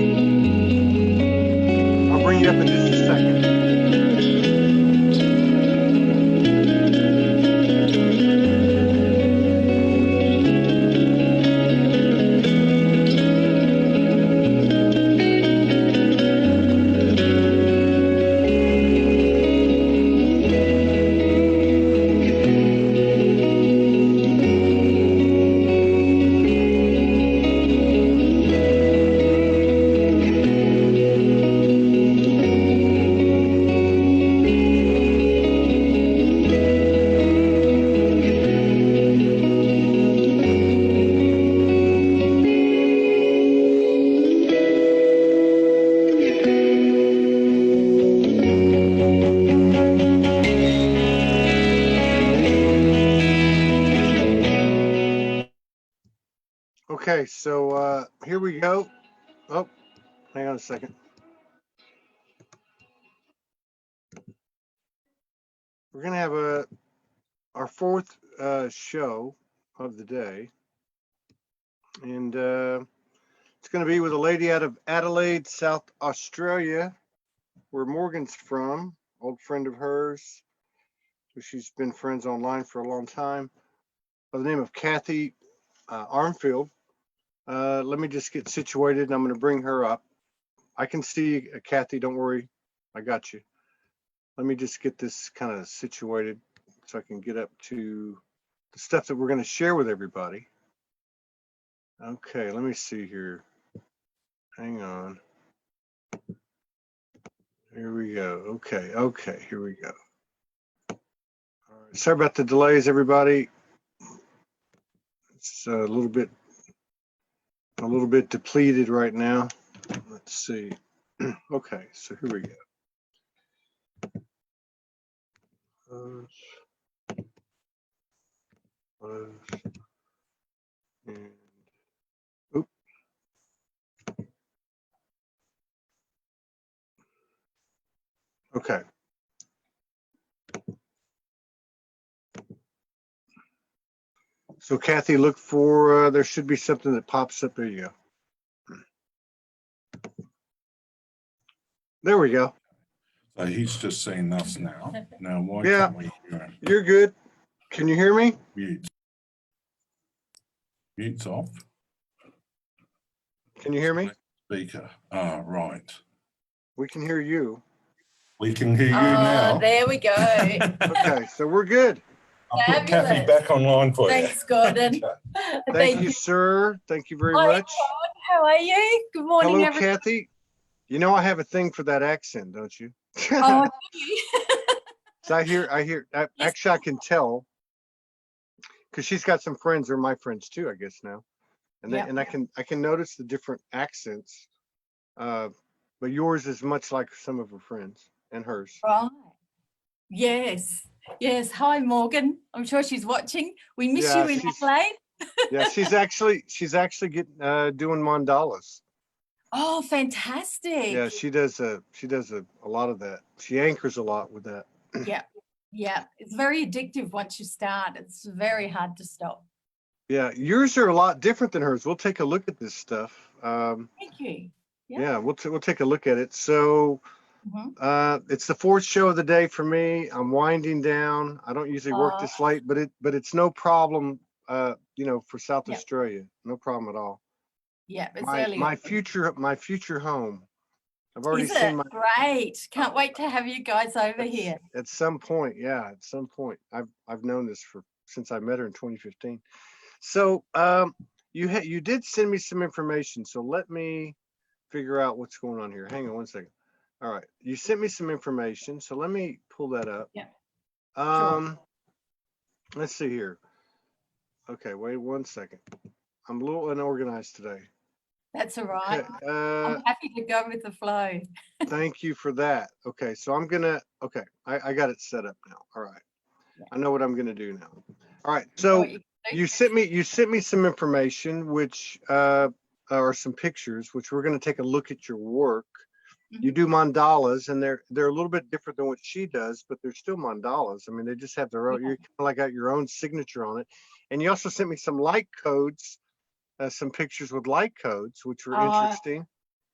Kathy. I'll bring you up in just a second. Okay, so here we go. Oh, hang on a second. We're gonna have our fourth show of the day, and it's gonna be with a lady out of Adelaide, South Australia, where Morgan's from. Old friend of hers, who she's been friends online for a long time, by the name of Cathy Armfield. Let me just get situated, and I'm going to bring her up. I can see Cathy. Don't worry, I got you. Let me just get this kind of situated so I can get up to the stuff that we're going to share with everybody. Okay, let me see here. Hang on. Here we go. Okay, here we go. All right. Sorry about the delays, everybody. It's a little bit depleted right now. Let's see. Okay, so here we go. And oop. Okay. So Cathy, look for, there should be something that pops up. There you go. There we go. So he's just saying us now. Now, why Yeah, can't we hear him? you're good. Can you hear me? Mute. Mute's off. Can you hear me? Speaker. Ah, right. We can hear you. We can hear you now. There we go. Okay, so we're good. I'll put Cathy back online for you. Thanks, Gordon. Thank you, sir. Thank you very Hi, much. Todd. How are you? Good morning, Hello, everyone. Cathy. You know I have a thing for that accent, don't you? Oh, do you? So actually I can tell because she's got some friends, they're my friends too, I guess now. And Yep. and I can notice the different accents. But yours is much like some of her friends and hers. Right. Yes. Yes. Hi, Morgan. I'm sure she's watching. We miss you in Adelaide. Yeah, she's actually getting doing mandalas. Oh, fantastic. Yeah, she does a lot of that. She anchors a lot with that. Yeah. Yeah. It's very addictive once you start. It's very hard to stop. Yeah, yours are a lot different than hers. We'll take a look at this stuff. Thank you. Yeah, we'll take a look at it. So it's the fourth show of the day for me. I'm winding down. I don't usually work this late, but it's no problem. For South Australia, no problem at all. Yeah, it's my future home. I've already Is seen it? Great. Can't wait to have you guys over here. At some point, yeah, at some point. I've known this since I met her in 2015. So you did send me some information. So let me figure out what's going on here. Hang on one second. All right, you sent me some information. So let me pull that up. Yeah. Sure. Let's see here. Okay, wait 1 second. I'm a little unorganized today. That's all right. Okay, I'm happy to go with the flow. Thank you for that. Okay, so I got it set up now. All right. Yeah. I know what I'm gonna do now. All right, so you sent me some information, which are some pictures, which we're gonna take a look at your work. You do mandalas, and they're a little bit different than what she does, but they're still mandalas. I mean, they just have their own. You kind of like got your own signature on it. And you also sent me some light codes, some pictures with light codes, which were interesting.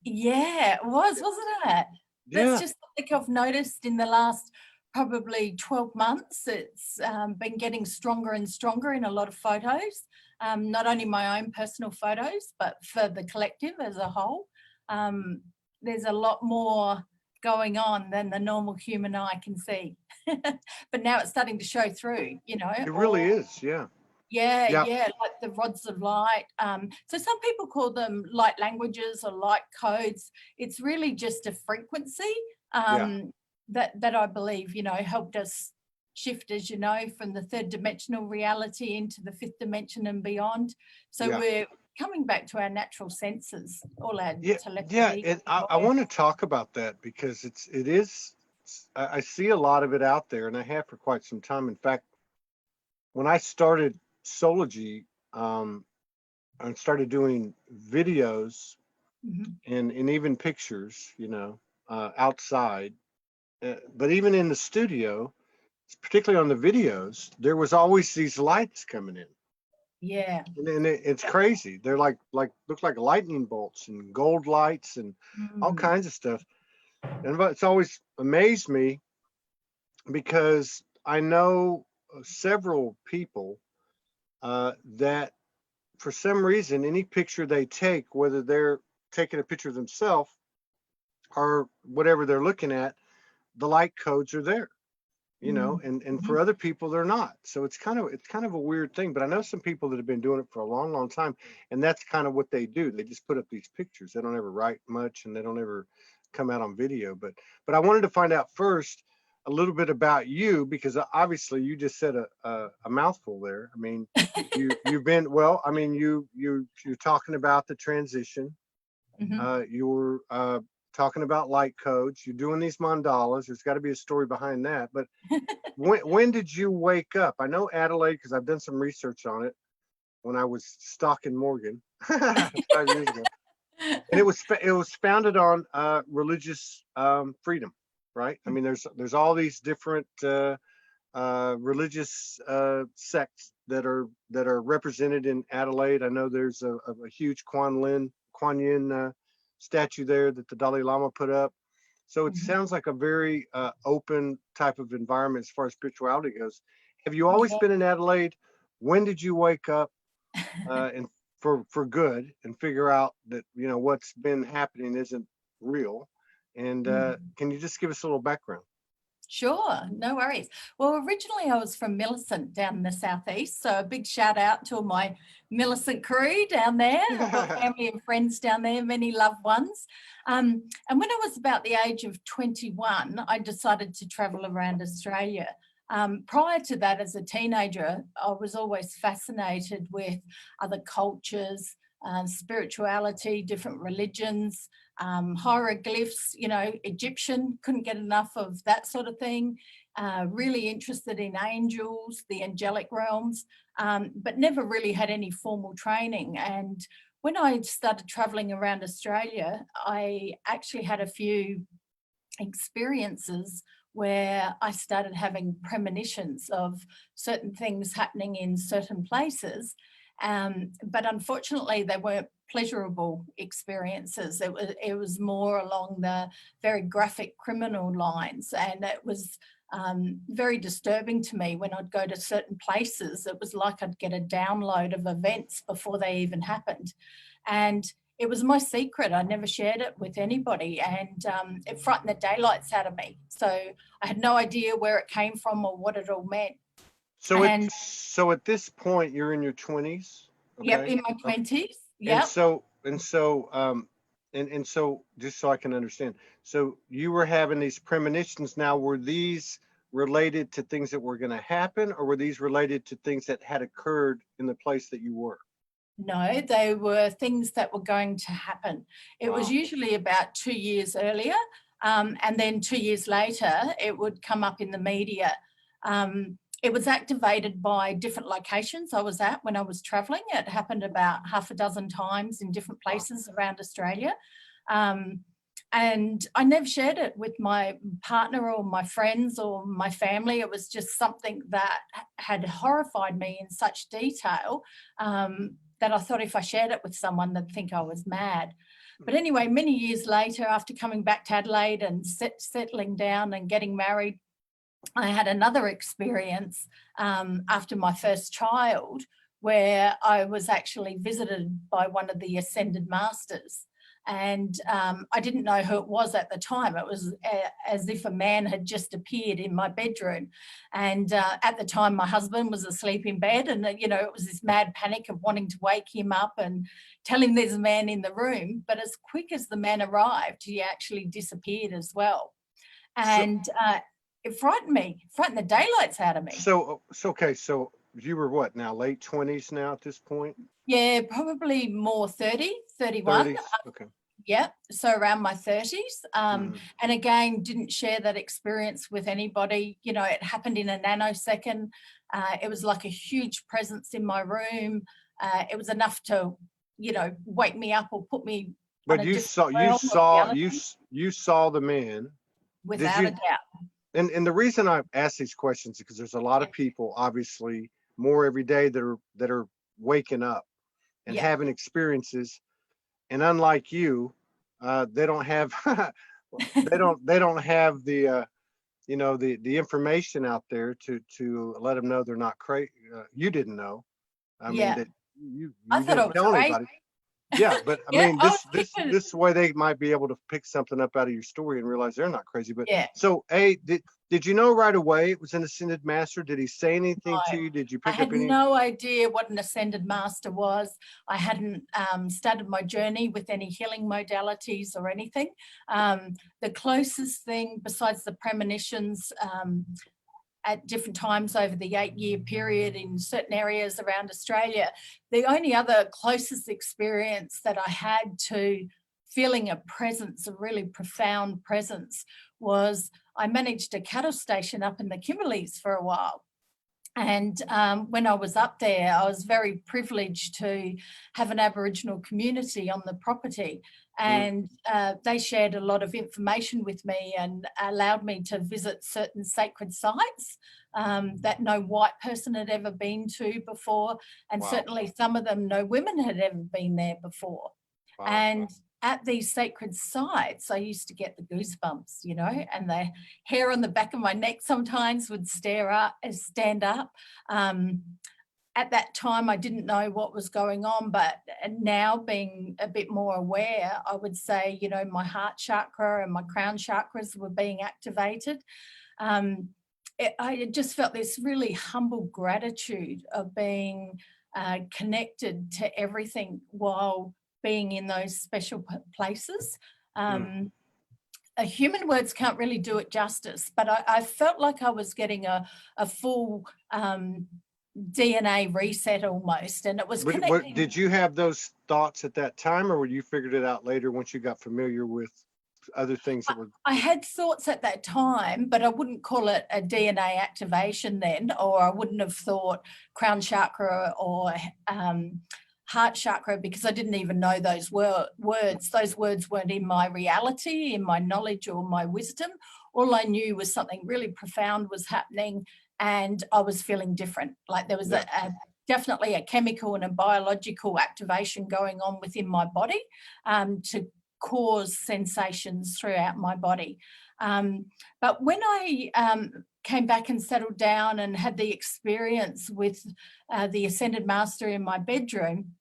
Yeah, it was, wasn't it? That's Yeah. just something I've noticed in the last probably 12 months. It's been getting stronger and stronger in a lot of photos, not only my own personal photos, but for the collective as a whole. There's a lot more going on than the normal human eye can see. But now it's starting to show through, you know. It really is. Yeah. Yeah, Yeah. yeah, like the rods of light. So some people call them light languages or light codes. It's really just a frequency Yeah. that I believe, you know, helped us shift, as you know, from the third dimensional reality into the fifth dimension and beyond. So Yeah. we're coming back to our natural senses, all our Yeah. Yeah. telepathy. And I want to talk about that because it is, I see a lot of it out there, and I have for quite some time. In fact, when I started Soulogy, and started doing videos Mhm. and even pictures, you know, outside, but even in the studio, particularly on the videos, there was always these lights coming in. Yeah. And it's crazy. They're like look like lightning bolts and gold lights and all Mm. kinds of stuff. And it's always amazed me because I know several people that for some reason, any picture they take, whether they're taking a picture of themselves or whatever they're looking at, the light codes are there, you know, Mm. and Mhm. for other people they're not. So it's kind of a weird thing. But I know some people that have been doing it for a long, long time, and that's kind of what they do. They just put up these pictures. They don't ever write much, and they don't ever come out on video. But I wanted to find out first a little bit about you because obviously you just said a mouthful there. I mean, you've been well. I mean, you're talking about the transition. Mhm. You were talking about light codes. You're doing these mandalas. There's got to be a story behind that. But when did you wake up? I know Adelaide because I've done some research on it when I was stalking Morgan 5 years ago, and it was founded on religious freedom, right? I mean, there's all these different religious sects that are represented in Adelaide. I know there's a huge Kuan Yin statue there that the Dalai Lama put up. So it Mhm. sounds like a very open type of environment as far as spirituality goes. Have you always Yeah. been in Adelaide? When did you wake up and for good and figure out that you know what's been happening isn't real? And Mm. can you just give us a little background? Sure, no worries. Well, originally I was from Millicent down in the southeast, so a big shout out to all my Millicent crew down there. I've got family and friends down there, many loved ones. And when I was about the age of 21, I decided to travel around Australia. Prior to that, as a teenager, I was always fascinated with other cultures, spirituality, different religions, hieroglyphs, you know, Egyptian, couldn't get enough of that sort of thing. Really interested in angels, the angelic realms, but never really had any formal training. And when I started traveling around Australia, I actually had a few experiences where I started having premonitions of certain things happening in certain places. But unfortunately, they weren't pleasurable experiences. It was more along the very graphic criminal lines, and it was very disturbing to me when I'd go to certain places. It was like I'd get a download of events before they even happened, and it was my secret. I never shared it with anybody, and it frightened the daylights out of me. So I had no idea where it came from or what it all meant. And So at this point you're in your 20s, yep, okay? in my Okay. 20s. And Yep. so and so just so I can understand. So you were having these premonitions. Now were these related to things that were going to happen or were these related to things that had occurred in the place that you were? No, they were things that were going to happen. It was Wow. usually about 2 years earlier. And then 2 years later, it would come up in the media. It was activated by different locations I was at when I was traveling. It happened about half a dozen times in different Wow. places around Australia. And I never shared it with my partner or my friends or my family. It was just something that had horrified me in such detail that I thought if I shared it with someone, they'd think I was mad. But anyway, many years later, after coming back to Adelaide and settling down and getting married, I had another experience after my first child, where I was actually visited by one of the Ascended Masters. And I didn't know who it was at the time. It was as if a man had just appeared in my bedroom. And at the time, my husband was asleep in bed, and, you know, it was this mad panic of wanting to wake him up and tell him there's a man in the room. But as quick as the man arrived, he actually disappeared as well. And it frightened me, frightened the daylights out of me. So okay, so you were what now, late 20s now at this point? Yeah, probably more 30, 31. 30s? Okay. Yeah, so around my 30s. Mhm. And again, didn't share that experience with anybody. You know, it happened in a nanosecond. It was like a huge presence in my room. It was enough to, you know, wake me up or put me. But you saw the man. Without a doubt. And the reason I've asked these questions is because there's a lot of people, obviously, more every day that are waking up and having experiences. And unlike you, they don't have they don't have the you know, the information out there to let them know they're not crazy. You didn't know. I mean, that you I thought didn't it was tell crazy. anybody. Yeah, but I mean, this way they might be able to pick something up out of your story and realize they're not crazy. But so, did you know right away it was an Ascended Master? Did he say anything to you? Did you pick up any? I had no idea what an Ascended Master was. I hadn't started my journey with any healing modalities or anything. The closest thing besides the premonitions at different times over the 8-year period in certain areas around Australia, the only other closest experience that I had to feeling a presence, a really profound presence, was I managed a cattle station up in the Kimberleys for a while. And when I was up there, I was very privileged to have an Aboriginal community on the property. And they shared a lot of information with me and allowed me to visit certain sacred sites that no white person had ever been to before. And certainly some of them, no women had ever been there before. And at these sacred sites, I used to get the goosebumps, you know, and the hair on the back of my neck sometimes would stand up. At that time, I didn't know what was going on, but now being a bit more aware, I would say, you know, my heart chakra and my crown chakras were being activated. I just felt this really humble gratitude of being connected to everything while being in those special places. Human words can't really do it justice, but I felt like I was getting a full DNA reset almost, and it was connecting. Did you have those thoughts at that time, or you figured it out later once you got familiar with other things that were? I had thoughts at that time, but I wouldn't call it a DNA activation then, or I wouldn't have thought crown chakra or heart chakra, because I didn't even know those words. Those words weren't in my reality, in my knowledge or my wisdom. All I knew was something really profound was happening, and I was feeling different. Like there was definitely a chemical and a biological activation going on within my body to cause sensations throughout my body. But when I came back and settled down and had the experience with the Ascended Master in my bedroom,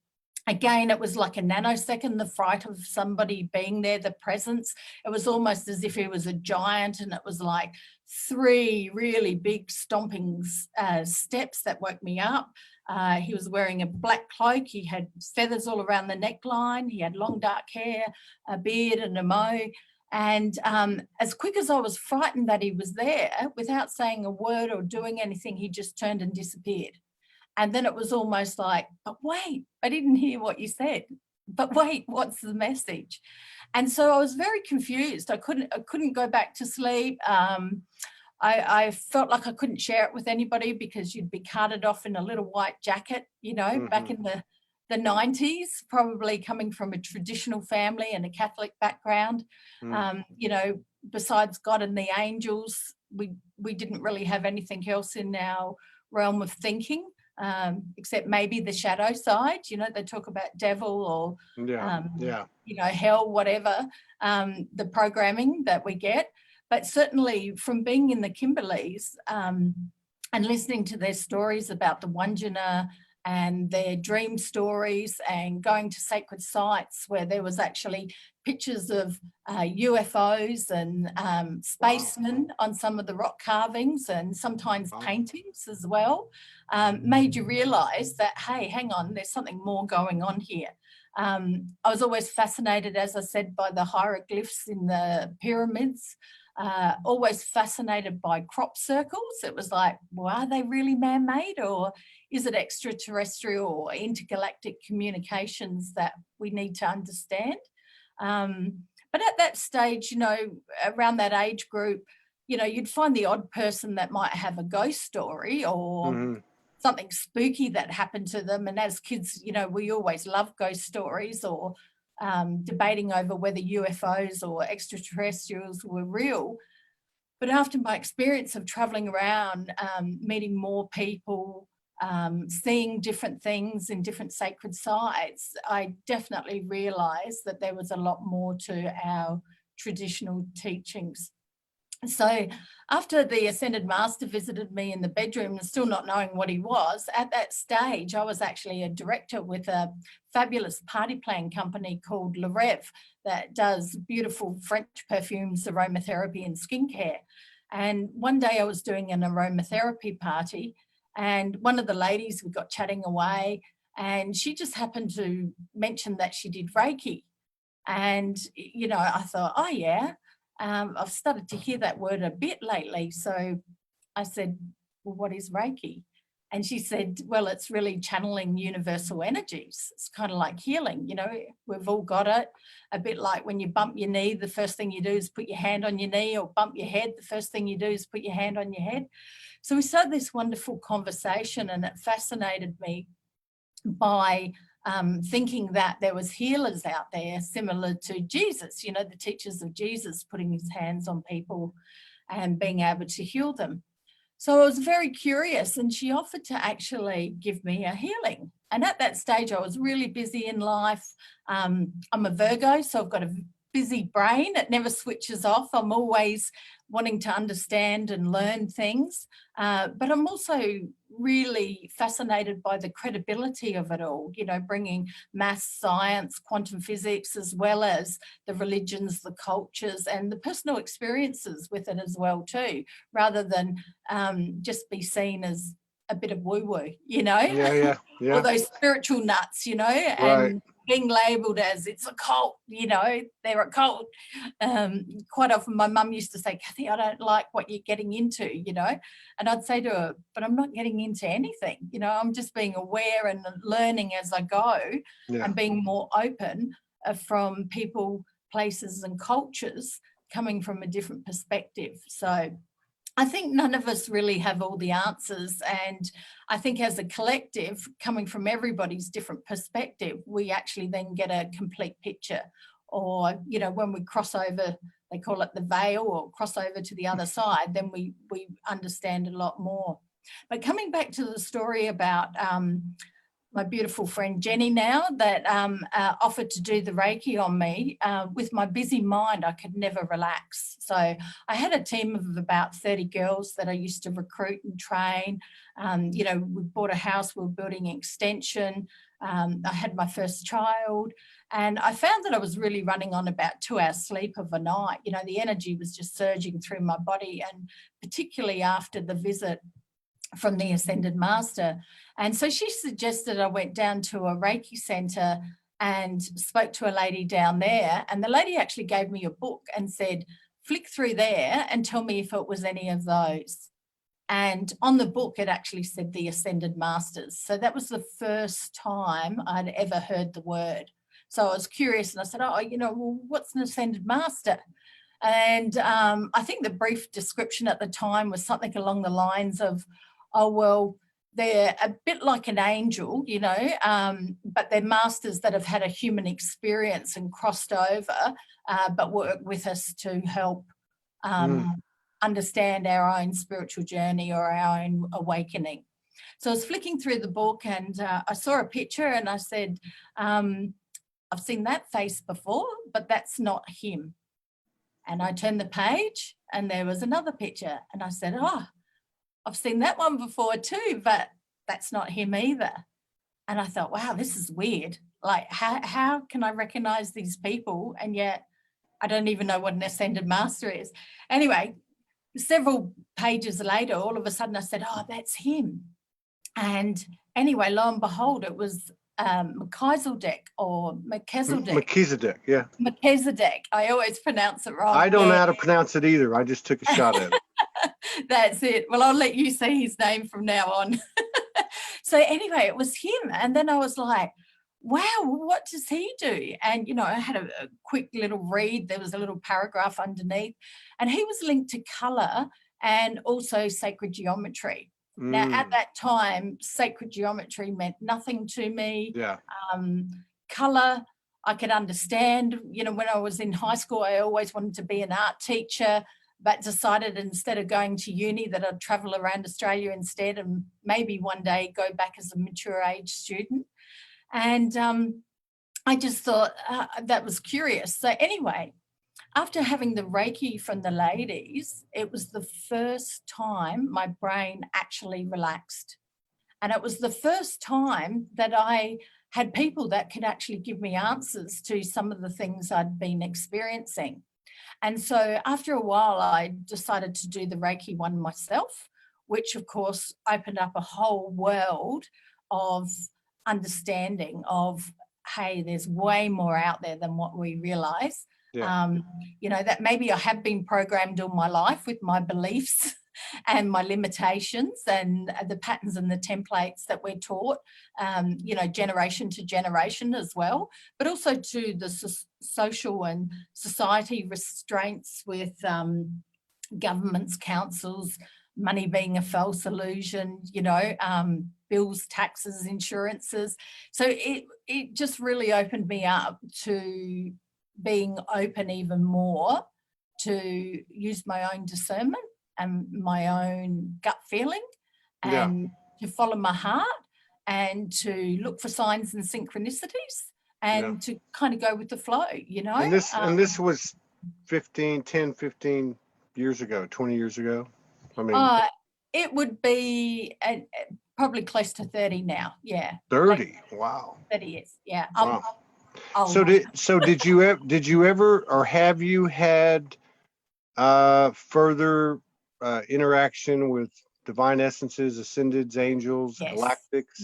again, it was like a nanosecond, the fright of somebody being there, the presence. It was almost as if he was a giant, and it was like 3 really big stomping steps that woke me up. He was wearing a black cloak. He had feathers all around the neckline. He had long dark hair, a beard and a mow. And as quick as I was frightened that he was there, without saying a word or doing anything, he just turned and disappeared. And then it was almost like, but wait, I didn't hear what you said. But wait, what's the message? And so I was very confused. I couldn't go back to sleep. I felt like I couldn't share it with anybody because you'd be carted off in a little white jacket, you know, back in the 90s, probably coming from a traditional family and a Catholic background. You know, besides God and the angels, we didn't really have anything else in our realm of thinking. except maybe the shadow side. You know, they talk about devil or, you know, hell, whatever, the programming that we get. But certainly from being in the Kimberleys and listening to their stories about the Wandjina and their dream stories, and going to sacred sites where there was actually pictures of UFOs and spacemen on some of the rock carvings, and sometimes paintings as well, made you realise that, hey, hang on, there's something more going on here. I was always fascinated, as I said, by the hieroglyphs in the pyramids. Always fascinated by crop circles. It was like, well, are they really man-made, or is it extraterrestrial or intergalactic communications that we need to understand? But at that stage, you know, around that age group, you know, you'd find the odd person that might have a ghost story or something spooky that happened to them. And as kids, you know, we always love ghost stories, or debating over whether UFOs or extraterrestrials were real. But after my experience of traveling around, meeting more people, seeing different things in different sacred sites, I definitely realised that there was a lot more to our traditional teachings. So after the Ascended Master visited me in the bedroom, still not knowing what he was, at that stage, I was actually a director with a fabulous party plan company called Le Rêve that does beautiful French perfumes, aromatherapy and skincare. And one day I was doing an aromatherapy party, and one of the ladies, we got chatting away, and she just happened to mention that she did Reiki. And, you know, I thought, oh yeah, I've started to hear that word a bit lately. So I said, well, what is Reiki? And she said, well, it's really channeling universal energies. It's kind of like healing, you know, we've all got it. A bit like when you bump your knee, the first thing you do is put your hand on your knee, or bump your head, the first thing you do is put your hand on your head. So we started this wonderful conversation, and it fascinated me by thinking that there was healers out there similar to Jesus, you know, the teachers of Jesus putting his hands on people and being able to heal them. So I was very curious, and she offered to actually give me a healing. And at that stage, I was really busy in life. I'm a Virgo, so I've got a busy brain. It never switches off. I'm always wanting to understand and learn things. But I'm also really fascinated by the credibility of it all, you know, bringing maths, science, quantum physics, as well as the religions, the cultures, and the personal experiences with it as well too, rather than just be seen as a bit of woo-woo, you know? Yeah. All those spiritual nuts, you know, and being labelled as it's a cult, you know, they're a cult. Quite often my mum used to say, Cathy, I don't like what you're getting into, you know, and I'd say to her, but I'm not getting into anything, you know, I'm just being aware and learning as I go, and being more open from people, places and cultures coming from a different perspective. So I think none of us really have all the answers, and I think as a collective, coming from everybody's different perspective, we actually then get a complete picture. Or, you know, when we cross over, they call it the veil, or cross over to the other side, then we understand a lot more. But coming back to the story about my beautiful friend Jenny now, that offered to do the Reiki on me, with my busy mind, I could never relax. So I had a team of about 30 girls that I used to recruit and train. You know, we bought a house, we were building an extension. I had my first child, and I found that I was really running on about 2 hours sleep of a night. You know, the energy was just surging through my body, and particularly after the visit from the Ascended Master. And so she suggested I went down to a Reiki centre and spoke to a lady down there, and the lady actually gave me a book and said, flick through there and tell me if it was any of those. And on the book, it actually said the Ascended Masters. So that was the first time I'd ever heard the word. So I was curious, and I said, oh, you know, well, what's an Ascended Master? And I think the brief description at the time was something along the lines of, oh, well, they're a bit like an angel, you know, but they're masters that have had a human experience and crossed over, but work with us to help understand our own spiritual journey or our own awakening. So I was flicking through the book and I saw a picture and I said, I've seen that face before, but that's not him. And I turned the page and there was another picture and I said, oh, I've seen that one before too, but that's not him either. And I thought, wow, this is weird. Like, how can I recognize these people and yet I don't even know what an ascended master is? Anyway, several pages later, all of a sudden I said, oh, that's him. And anyway, lo and behold, it was Melchizedek or Melchizedek. Melchizedek, yeah. Melchizedek. I always pronounce it wrong. I don't know Yeah. how to pronounce it either. I just took a shot at it. That's it. Well, I'll let you say his name from now on. So anyway, it was him. And then I was like, wow, what does he do? And, you know, I had a quick little read. There was a little paragraph underneath. And he was linked to colour and also sacred geometry. Now, at that time, sacred geometry meant nothing to me. Yeah. Colour, I could understand. You know, when I was in high school, I always wanted to be an art teacher, but decided instead of going to uni that I'd travel around Australia instead and maybe one day go back as a mature age student. And I just thought that was curious. So anyway, after having the Reiki from the ladies, it was the first time my brain actually relaxed. And it was the first time that I had people that could actually give me answers to some of the things I'd been experiencing. And so after a while, I decided to do the Reiki one myself, which of course opened up a whole world of understanding of, hey, there's way more out there than what we realize. Yeah. You know, that maybe I have been programmed all my life with my beliefs and my limitations and the patterns and the templates that we're taught, you know, generation to generation as well, but also to the social and society restraints with governments, councils, money being a false illusion, you know, bills, taxes, insurances. So it just really opened me up to being open even more to use my own discernment and my own gut feeling and to follow my heart and to look for signs and synchronicities and to kind of go with the flow, you know. And this was 15 years ago, 20 years ago. I mean, it would be probably close to 30 now. Yeah. 30. Wow. 30 years. Yeah. Wow. So did you ever or have you had further interaction with divine essences, ascendeds, angels, galactics?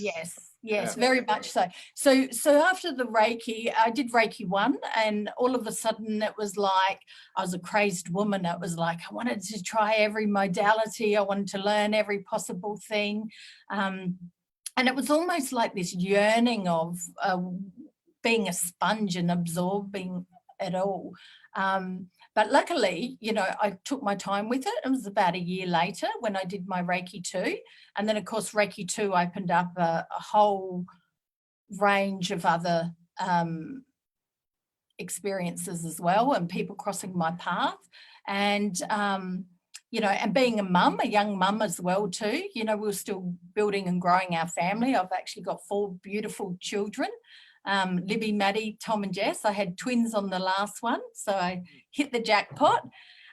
Yes, very much so. So after the Reiki, I did Reiki 1 and all of a sudden it was like I was a crazed woman. It was like I wanted to try every modality. I wanted to learn every possible thing. And it was almost like this yearning of being a sponge and absorbing it all. But luckily, you know, I took my time with it. It was about a year later when I did my Reiki 2. And then, of course, Reiki 2 opened up a whole range of other experiences as well and people crossing my path. And, you know, and being a mum, a young mum as well too, you know, we were still building and growing our family. I've actually got 4 beautiful children. Libby, Maddie, Tom and Jess. I had twins on the last one, so I hit the jackpot.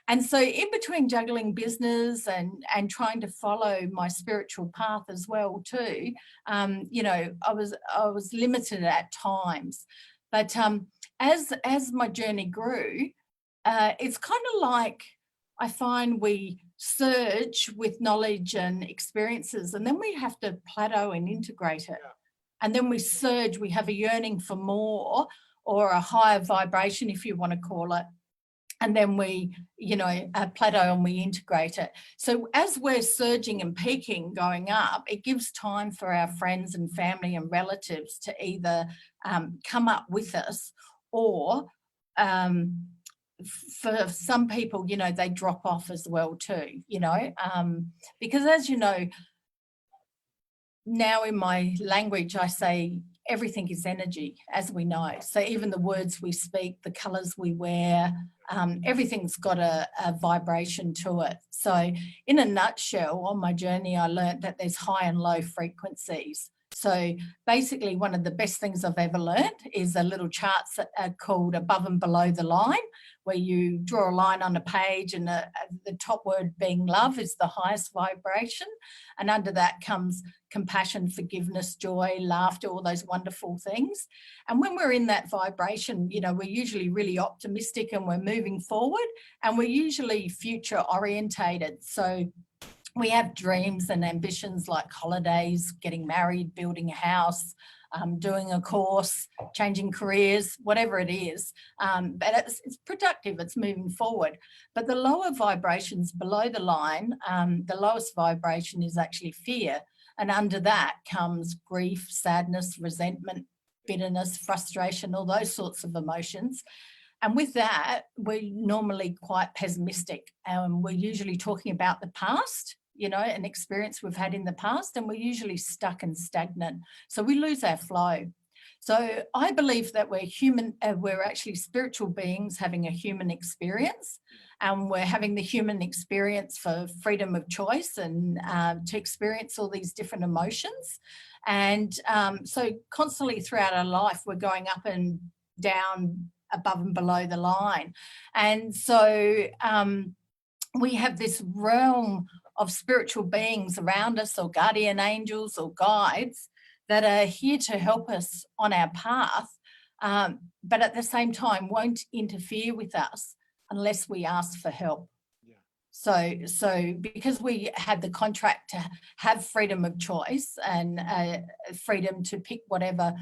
And so in between juggling business and trying to follow my spiritual path as well too, you know, I was limited at times. But as my journey grew, it's kind of like I find we surge with knowledge and experiences, and then we have to plateau and integrate it. Yeah. And then we surge, we have a yearning for more or a higher vibration, if you want to call it. And then we, you know, plateau and we integrate it. So as we're surging and peaking, going up, it gives time for our friends and family and relatives to either come up with us or for some people, you know, they drop off as well too, you know, because as you know, now in my language, I say everything is energy, as we know. So even the words we speak, the colours we wear, everything's got a vibration to it. So in a nutshell, on my journey, I learned that there's high and low frequencies. So basically, one of the best things I've ever learned is a little charts that are called above and below the line, where you draw a line on a page and the top word being love is the highest vibration. And under that comes compassion, forgiveness, joy, laughter, all those wonderful things. And when we're in that vibration, you know, we're usually really optimistic and we're moving forward, and we're usually future orientated. So we have dreams and ambitions like holidays, getting married, building a house, doing a course, changing careers, whatever it is. But it's productive, it's moving forward. But the lower vibrations below the line, the lowest vibration is actually fear. And under that comes grief, sadness, resentment, bitterness, frustration, all those sorts of emotions. And with that, we're normally quite pessimistic. We're usually talking about the past, you know, an experience we've had in the past, and we're usually stuck and stagnant. So we lose our flow. So I believe that we're human, we're actually spiritual beings having a human experience, and we're having the human experience for freedom of choice and to experience all these different emotions. And so constantly throughout our life, we're going up and down, above and below the line. And so we have this realm of spiritual beings around us, or guardian angels or guides, that are here to help us on our path, but at the same time won't interfere with us unless we ask for help. Yeah. So because we had the contract to have freedom of choice and freedom to pick whatever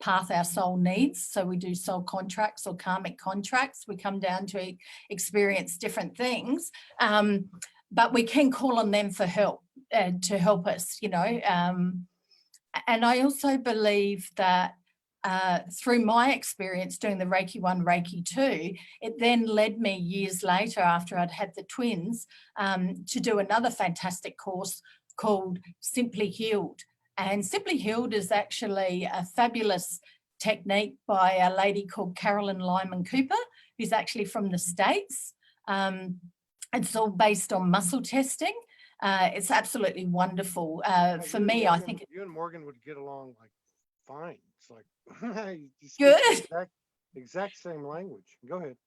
path our soul needs, so we do soul contracts or karmic contracts, we come down to experience different things, but we can call on them for help, to help us, you know. And I also believe that through my experience doing the Reiki 1, Reiki 2, it then led me years later, after I'd had the twins, to do another fantastic course called Simply Healed. And Simply Healed is actually a fabulous technique by a lady called Carolyn Lyman Cooper, who's actually from the States. It's all based on muscle testing. It's absolutely wonderful. For me, I think you and Morgan would get along like fine. It's like you speak good. the exact same language. Go ahead.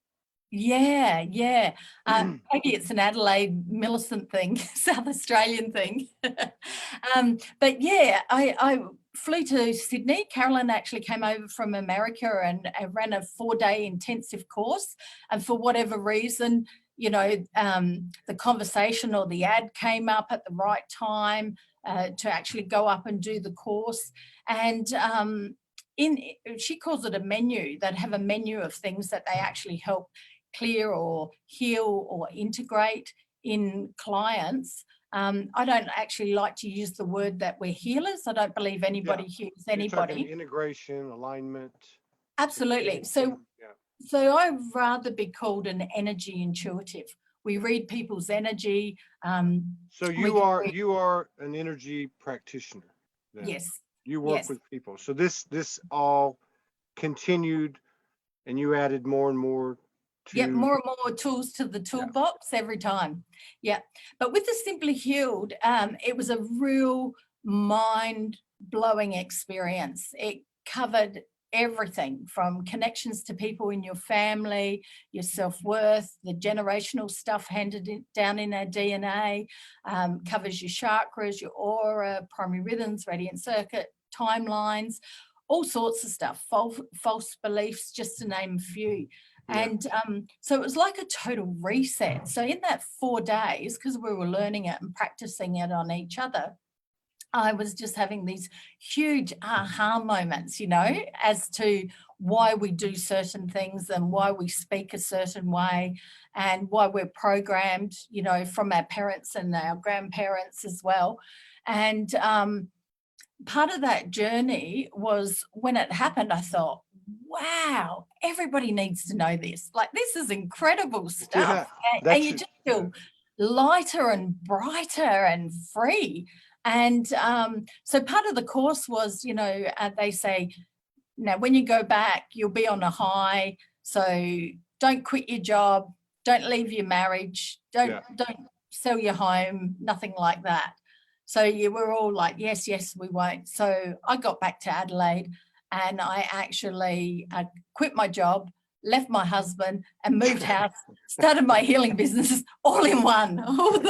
Yeah. Maybe it's an Adelaide Millicent thing, South Australian thing. But yeah, I flew to Sydney. Carolyn actually came over from America and ran a 4-day intensive course. And for whatever reason, you know, the conversation or the ad came up at the right time to actually go up and do the course. And she calls it a menu. They'd have a menu of things that they actually help clear or heal or integrate in clients. I don't actually like to use the word that we're healers. I don't believe anybody heals anybody. Integration, alignment. Absolutely. So I'd rather be called an energy intuitive. We read people's energy. So you are an energy practitioner then. Yes. You work with people. So this all continued, and you added more and more to... Yep, more and more tools to the toolbox every time. Yeah. But with the Simply Healed, it was a real mind-blowing experience. It covered everything from connections to people in your family, your self-worth, the generational stuff handed down in our DNA, covers your chakras, your aura, primary rhythms, radiant circuit, timelines, all sorts of stuff, false beliefs, just to name a few. And so it was like a total reset. So in that 4 days, because we were learning it and practicing it on each other, I was just having these huge aha moments, you know, as to why we do certain things and why we speak a certain way and why we're programmed, you know, from our parents and our grandparents as well. And part of that journey was when it happened, I thought, wow, everybody needs to know this. Like, this is incredible stuff. And you just feel lighter and brighter and free. And so part of the course was, you know, they say, now when you go back, you'll be on a high. So don't quit your job, don't leave your marriage, don't sell your home, nothing like that. So you were all like, yes, we won't. So I got back to Adelaide and I actually quit my job, left my husband and moved house, started my healing business all in one. All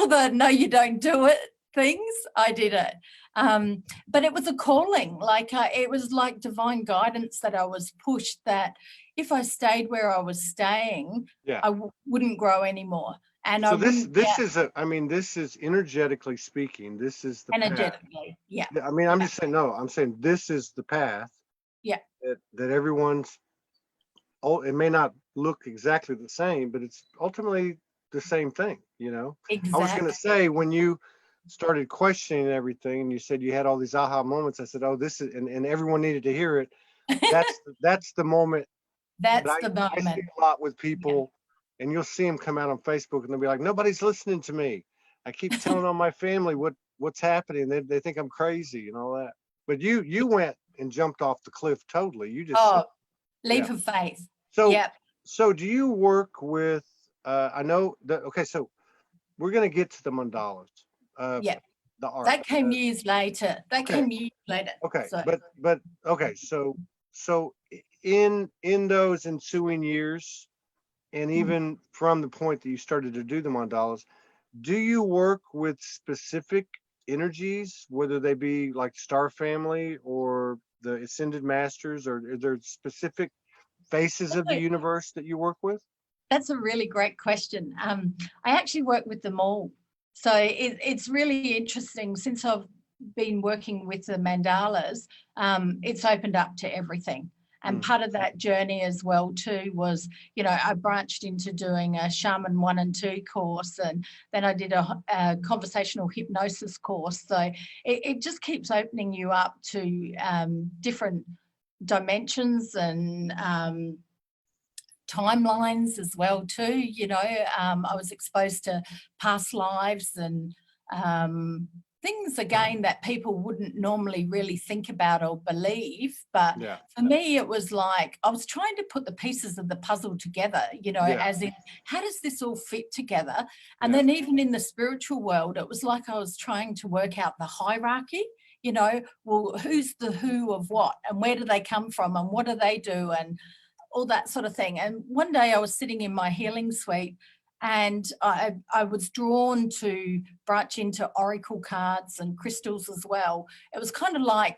the no, you don't do it things, I did it. But it was a calling, like it was like divine guidance that I was pushed that if I stayed where I was staying, I wouldn't grow anymore. And so this is energetically speaking, this is the energetically, path. I mean, I'm just saying, no, I'm saying this is the path. That everyone's, it may not look exactly the same, but it's ultimately the same thing, you know? Exactly. I was going to say, when you started questioning everything and you said you had all these aha moments, I said, oh, this is, and everyone needed to hear it. That's the moment. That's the moment. I see a lot with people, and you'll see them come out on Facebook and they'll be like, nobody's listening to me. I keep telling on my family what's happening. They think I'm crazy and all that. But you went and jumped off the cliff totally. You just leap of faith. So do you work with I know that, okay, so we're going to get to the mandalas. The art. That came years later. Okay. So. But okay, so in those ensuing years, and even from the point that you started to do the mandalas, do you work with specific energies, whether they be like Star Family or the Ascended Masters, or are there specific faces of the universe that you work with? That's a really great question. I actually work with them all. So it's really interesting. Since I've been working with the mandalas, it's opened up to everything. And part of that journey as well too was, you know, I branched into doing a Shaman 1 and 2 course, and then I did a conversational hypnosis course. So it just keeps opening you up to different dimensions and timelines as well too. You know, I was exposed to past lives and things again that people wouldn't normally really think about or believe, but for me it was like I was trying to put the pieces of the puzzle together, you know, as in how does this all fit together? And then even in the spiritual world, it was like I was trying to work out the hierarchy, you know, well, who's the who of what and where do they come from and what do they do and all that sort of thing. And one day I was sitting in my healing suite and I was drawn to branch into oracle cards and crystals as well. It was kind of like,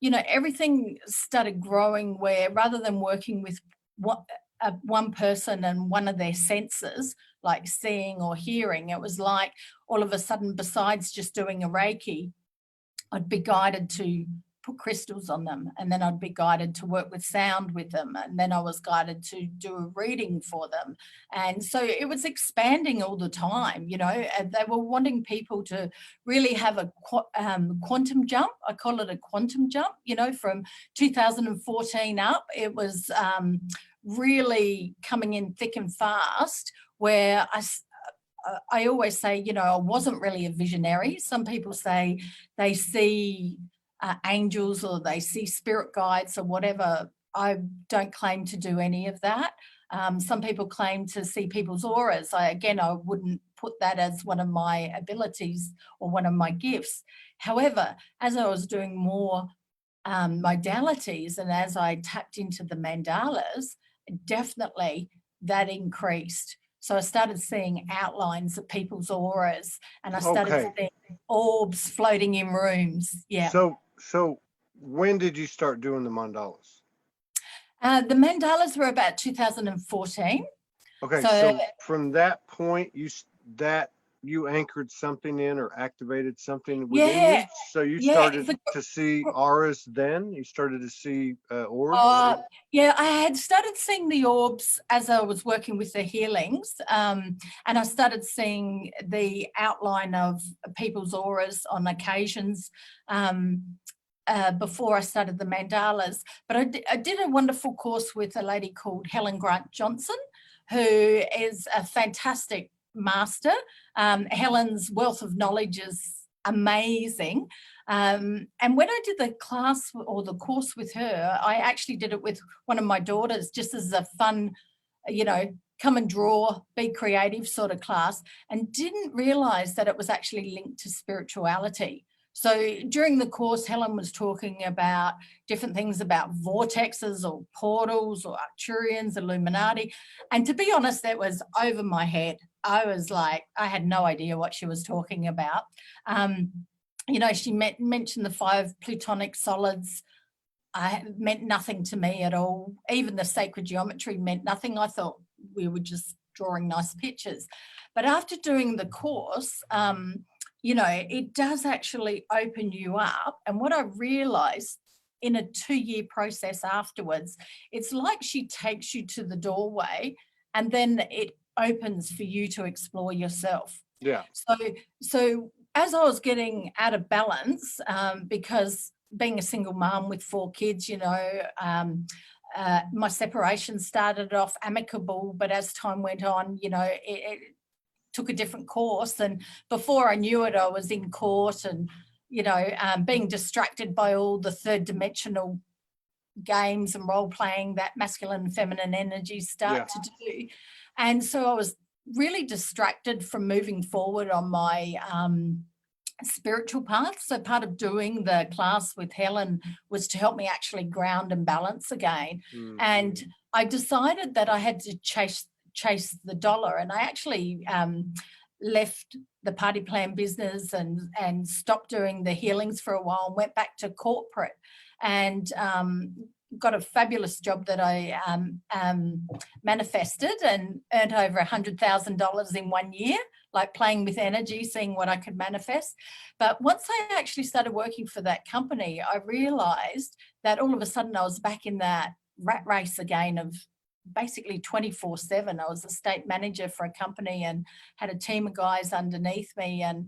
you know, everything started growing where rather than working with one person and one of their senses, like seeing or hearing, it was like all of a sudden, besides just doing a Reiki, I'd be guided to put crystals on them, and then I'd be guided to work with sound with them, and then I was guided to do a reading for them. And so it was expanding all the time, you know, and they were wanting people to really have a quantum jump. I call it a quantum jump, you know, from 2014 up. It was really coming in thick and fast, where I always say, you know, I wasn't really a visionary. Some people say they see angels or they see spirit guides or whatever. I don't claim to do any of that. Some people claim to see people's auras. I wouldn't put that as one of my abilities or one of my gifts. However, as I was doing more modalities and as I tapped into the mandalas, definitely that increased. So I started seeing outlines of people's auras, and I started seeing orbs floating in rooms. Yeah. So when did you start doing the mandalas? The mandalas were about 2014. Okay, so from that point, you anchored something in or activated something within you? So you started to see auras then? You started to see orbs? Yeah, I had started seeing the orbs as I was working with the healings, and I started seeing the outline of people's auras on occasions before I started the mandalas. But I did a wonderful course with a lady called Helen Grant Johnson, who is a fantastic master. Helen's wealth of knowledge is amazing. And when I did the class or the course with her, I actually did it with one of my daughters, just as a fun, come and draw, be creative sort of class, and didn't realize that it was actually linked to spirituality. So during the course, Helen was talking about different things about vortexes or portals or Arcturians, Illuminati. And to be honest, that was over my head. I was like, I had no idea what she was talking about. She mentioned the 5 plutonic solids. Meant nothing to me at all. Even the sacred geometry meant nothing. I thought we were just drawing nice pictures. But after doing the course, it does actually open you up. And what I realized in a 2-year process afterwards, it's like she takes you to the doorway and then it opens for you to explore yourself. Yeah. So as I was getting out of balance, because being a single mom with 4 kids, my separation started off amicable, but as time went on, it took a different course. And before I knew it, I was in court and, being distracted by all the 3rd dimensional games and role playing that masculine and feminine energies start to do. And so I was really distracted from moving forward on my spiritual path. So part of doing the class with Helen was to help me actually ground and balance again. Mm-hmm. And I decided that I had to chase the dollar, and I actually left the party plan business and stopped doing the healings for a while and went back to corporate and got a fabulous job that I manifested and earned over $100,000 in 1 year, like playing with energy, seeing what I could manifest. But once I actually started working for that company, I realized that all of a sudden I was back in that rat race again of basically 24/7. I was a state manager for a company and had a team of guys underneath me, and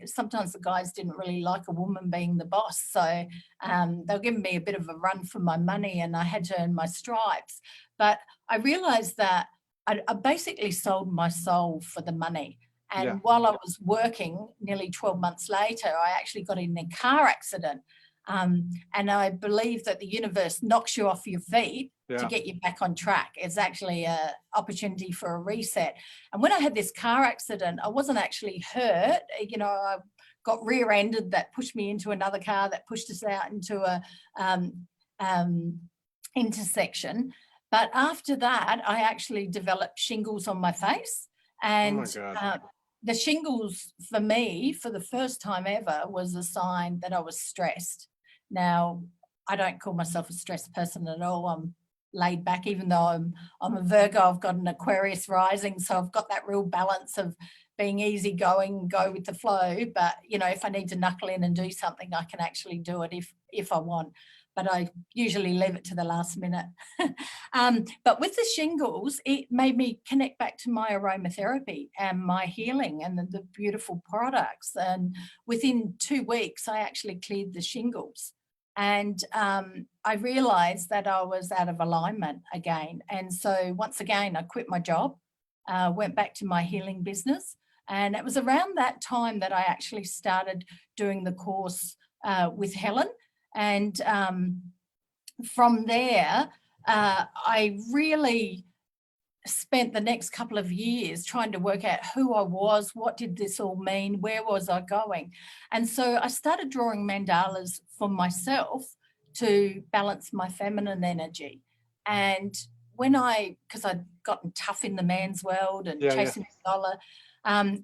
sometimes the guys didn't really like a woman being the boss. So they were giving me a bit of a run for my money and I had to earn my stripes. But I realized that I basically sold my soul for the money. And while I was working, nearly 12 months later, I actually got in a car accident. And I believe that the universe knocks you off your feet to get you back on track. It's actually an opportunity for a reset. And when I had this car accident, I wasn't actually hurt. I got rear-ended that pushed me into another car that pushed us out into a intersection. But after that, I actually developed shingles on my face. And the shingles for me, for the first time ever, was a sign that I was stressed. Now, I don't call myself a stressed person at all. I'm laid back, even though I'm a Virgo. I've got an Aquarius rising, so I've got that real balance of being easygoing, go with the flow. But, if I need to knuckle in and do something, I can actually do it if I want. But I usually leave it to the last minute. But with the shingles, it made me connect back to my aromatherapy and my healing and the beautiful products. And within 2 weeks, I actually cleared the shingles. And I realized that I was out of alignment again. And so once again, I quit my job, went back to my healing business. And it was around that time that I actually started doing the course with Helen. And from there, I really spent the next couple of years trying to work out who I was, what did this all mean, where was I going? And so I started drawing mandalas for myself to balance my feminine energy. And because I'd gotten tough in the man's world and chasing the dollar,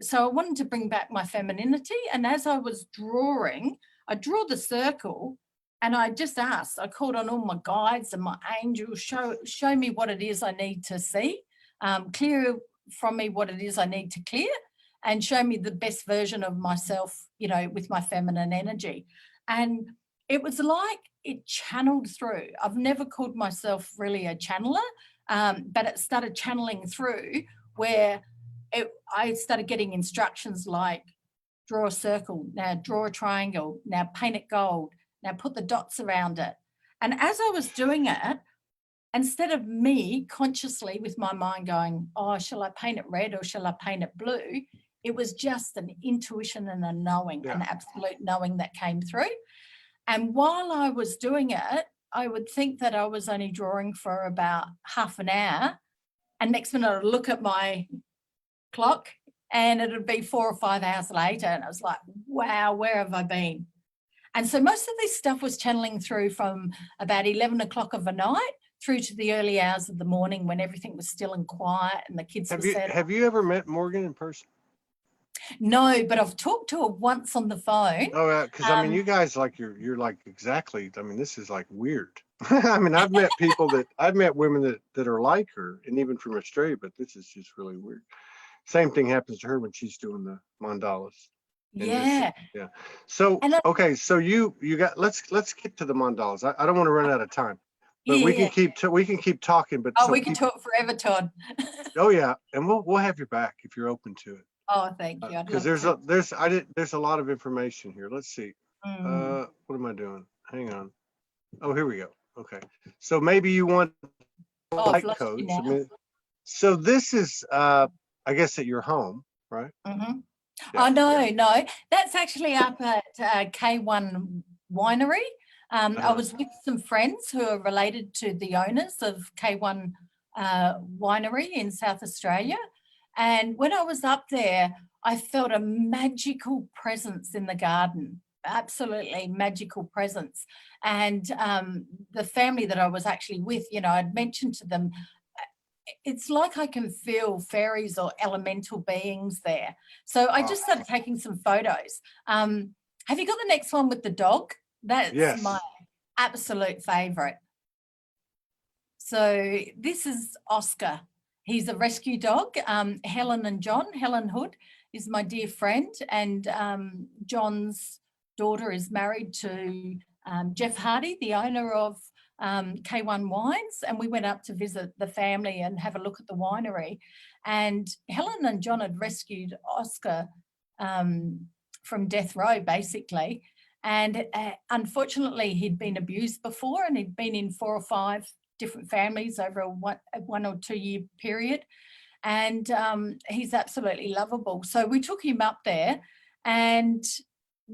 so I wanted to bring back my femininity. And as I was drawing, I draw the circle. And I just asked, I called on all my guides and my angels, show me what it is I need to see, clear from me what it is I need to clear, and show me the best version of myself, with my feminine energy. And it was like it channeled through. I've never called myself really a channeler, but it started channeling through where I started getting instructions like, draw a circle, now draw a triangle, now paint it gold, now put the dots around it. And as I was doing it, instead of me consciously with my mind going, oh, shall I paint it red or shall I paint it blue? It was just an intuition and a knowing, an absolute knowing that came through. And while I was doing it, I would think that I was only drawing for about half an hour. And next minute I'd look at my clock and it would be 4 or 5 hours later. And I was like, wow, where have I been? And so most of this stuff was channeling through from about 11 o'clock of the night through to the early hours of the morning when everything was still and quiet and the kids were settled. Have you ever met Morgan in person? No, but I've talked to her once on the phone. Oh, because I mean, you guys like you're like exactly. I mean, this is like weird. I mean, I've met women that are like her, and even from Australia, but this is just really weird. Same thing happens to her when she's doing the mandalas. Yeah. Yeah. So okay, so you got let's get to the mandalas. I don't want to run out of time, but we can keep talking. But we can talk forever, Todd. Oh yeah, and we'll have your back if you're open to it. Oh, thank you. Because there's a lot of information here. Let's see. What am I doing? Hang on. Oh, here we go. Okay. So maybe you want light codes. I mean, so this is I guess at your home, right? Mm-hmm. Yeah. Oh no. That's actually up at K1 Winery. I was with some friends who are related to the owners of K1 Winery in South Australia. And when I was up there, I felt a magical presence in the garden, absolutely magical presence. And the family that I was actually with, you know, I'd mentioned to them, it's like I can feel fairies or elemental beings there. So I just started taking some photos. Have you got the next one with the dog? That's my absolute favourite. So this is Oscar. He's a rescue dog. Helen and John, Helen Hood is my dear friend, and John's daughter is married to Jeff Hardy, the owner of K1 Wines, and we went up to visit the family and have a look at the winery. And Helen and John had rescued Oscar from death row, basically. And unfortunately, he'd been abused before, and he'd been in 4 or 5 different families over a 1 or 2 year period. And he's absolutely lovable. So we took him up there, and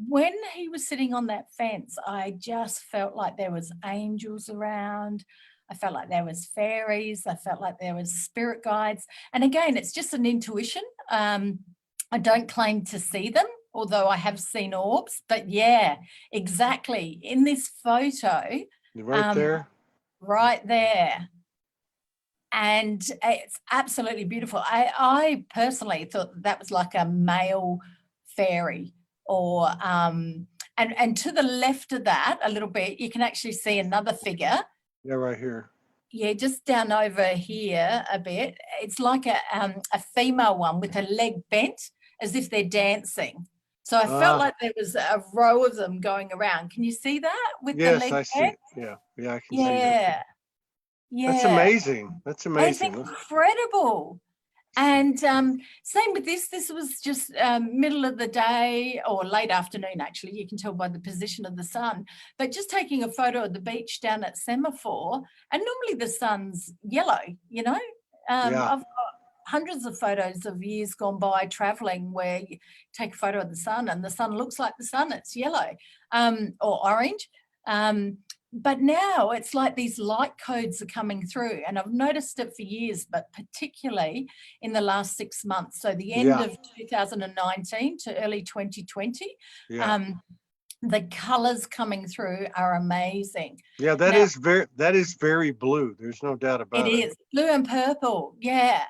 when he was sitting on that fence, I just felt like there was angels around. I felt like there was fairies. I felt like there was spirit guides. And again, it's just an intuition. I don't claim to see them, although I have seen orbs. But yeah, exactly. In this photo. Right there? Right there. And it's absolutely beautiful. I personally thought that was like a male fairy, or and to the left of that a little bit, you can actually see another figure. Yeah, right here. Yeah, just down over here a bit. It's like a female one with her leg bent as if they're dancing. So I felt like there was a row of them going around. Can you see that with the leg bent? Yes, I see. Yeah, I can see that. Yeah. That's amazing. That's amazing. It's incredible. And same with this. This was just middle of the day or late afternoon, actually. You can tell by the position of the sun. But just taking a photo of the beach down at Semaphore, and normally the sun's yellow, you know. I've got hundreds of photos of years gone by travelling where you take a photo of the sun and the sun looks like the sun, it's yellow or orange. But now it's like these light codes are coming through, and I've noticed it for years, but particularly in the last 6 months. So the end of 2019 to early 2020, the colours coming through are amazing. Yeah, that is very blue. There's no doubt about it. It is blue and purple. Yeah.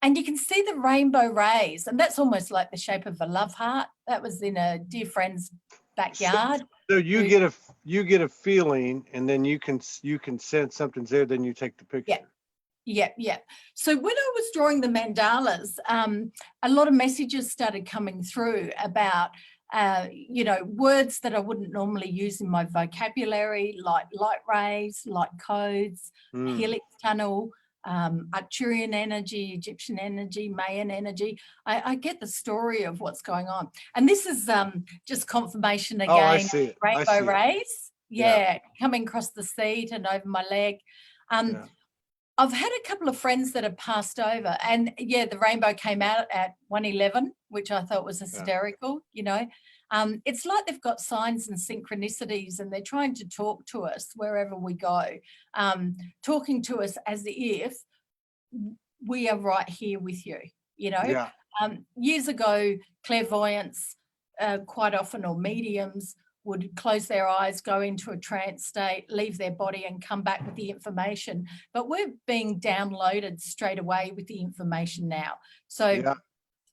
And you can see the rainbow rays, and that's almost like the shape of a love heart. That was in a dear friend's backyard. So you get a feeling, and then you can sense something's there. Then you take the picture. Yeah. So when I was drawing the mandalas, a lot of messages started coming through about words that I wouldn't normally use in my vocabulary, like light rays, light codes, helix tunnel. Arcturian energy, Egyptian energy, Mayan energy. I get the story of what's going on. And this is just confirmation again. I see it. Rainbow rays. Yeah, coming across the seat and over my leg. I've had a couple of friends that have passed over, and yeah, the rainbow came out at 1:11, which I thought was hysterical. You know, it's like they've got signs and synchronicities, and they're trying to talk to us wherever we go, talking to us as if we are right here with you. You know, Yeah. Years ago, clairvoyants quite often, or mediums, would close their eyes, go into a trance state, leave their body and come back with the information. But we're being downloaded straight away with the information now. So Yeah.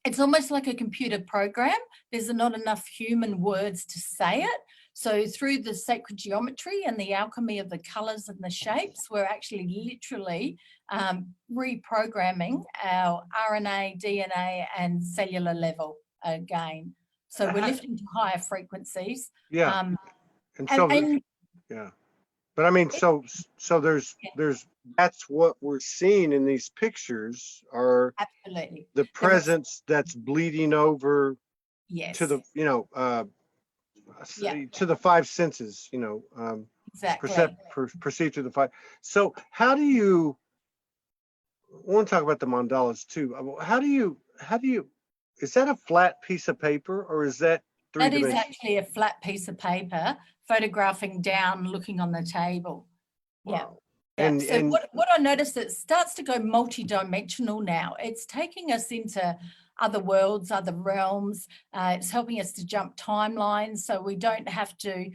it's almost like a computer program. There's not enough human words to say it. So through the sacred geometry and the alchemy of the colors and the shapes, we're actually literally reprogramming our RNA, DNA, and cellular level again. So we're lifting to higher frequencies. Yeah. And Yeah. But I mean, so there's that's what we're seeing in these pictures are absolutely the presence that's bleeding over yes to the, you know, to the five senses, you know, exactly. perceived to the five. So how do you, I want to talk about the mandalas too. How do you, is that a flat piece of paper or is that three That is dimensional? actually a flat piece of paper, photographing down, looking on the table. Yeah. Wow. Yeah. And, So what I noticed, it starts to go multi-dimensional now. It's taking us into other worlds, other realms. It's helping us to jump timelines, so we don't have to.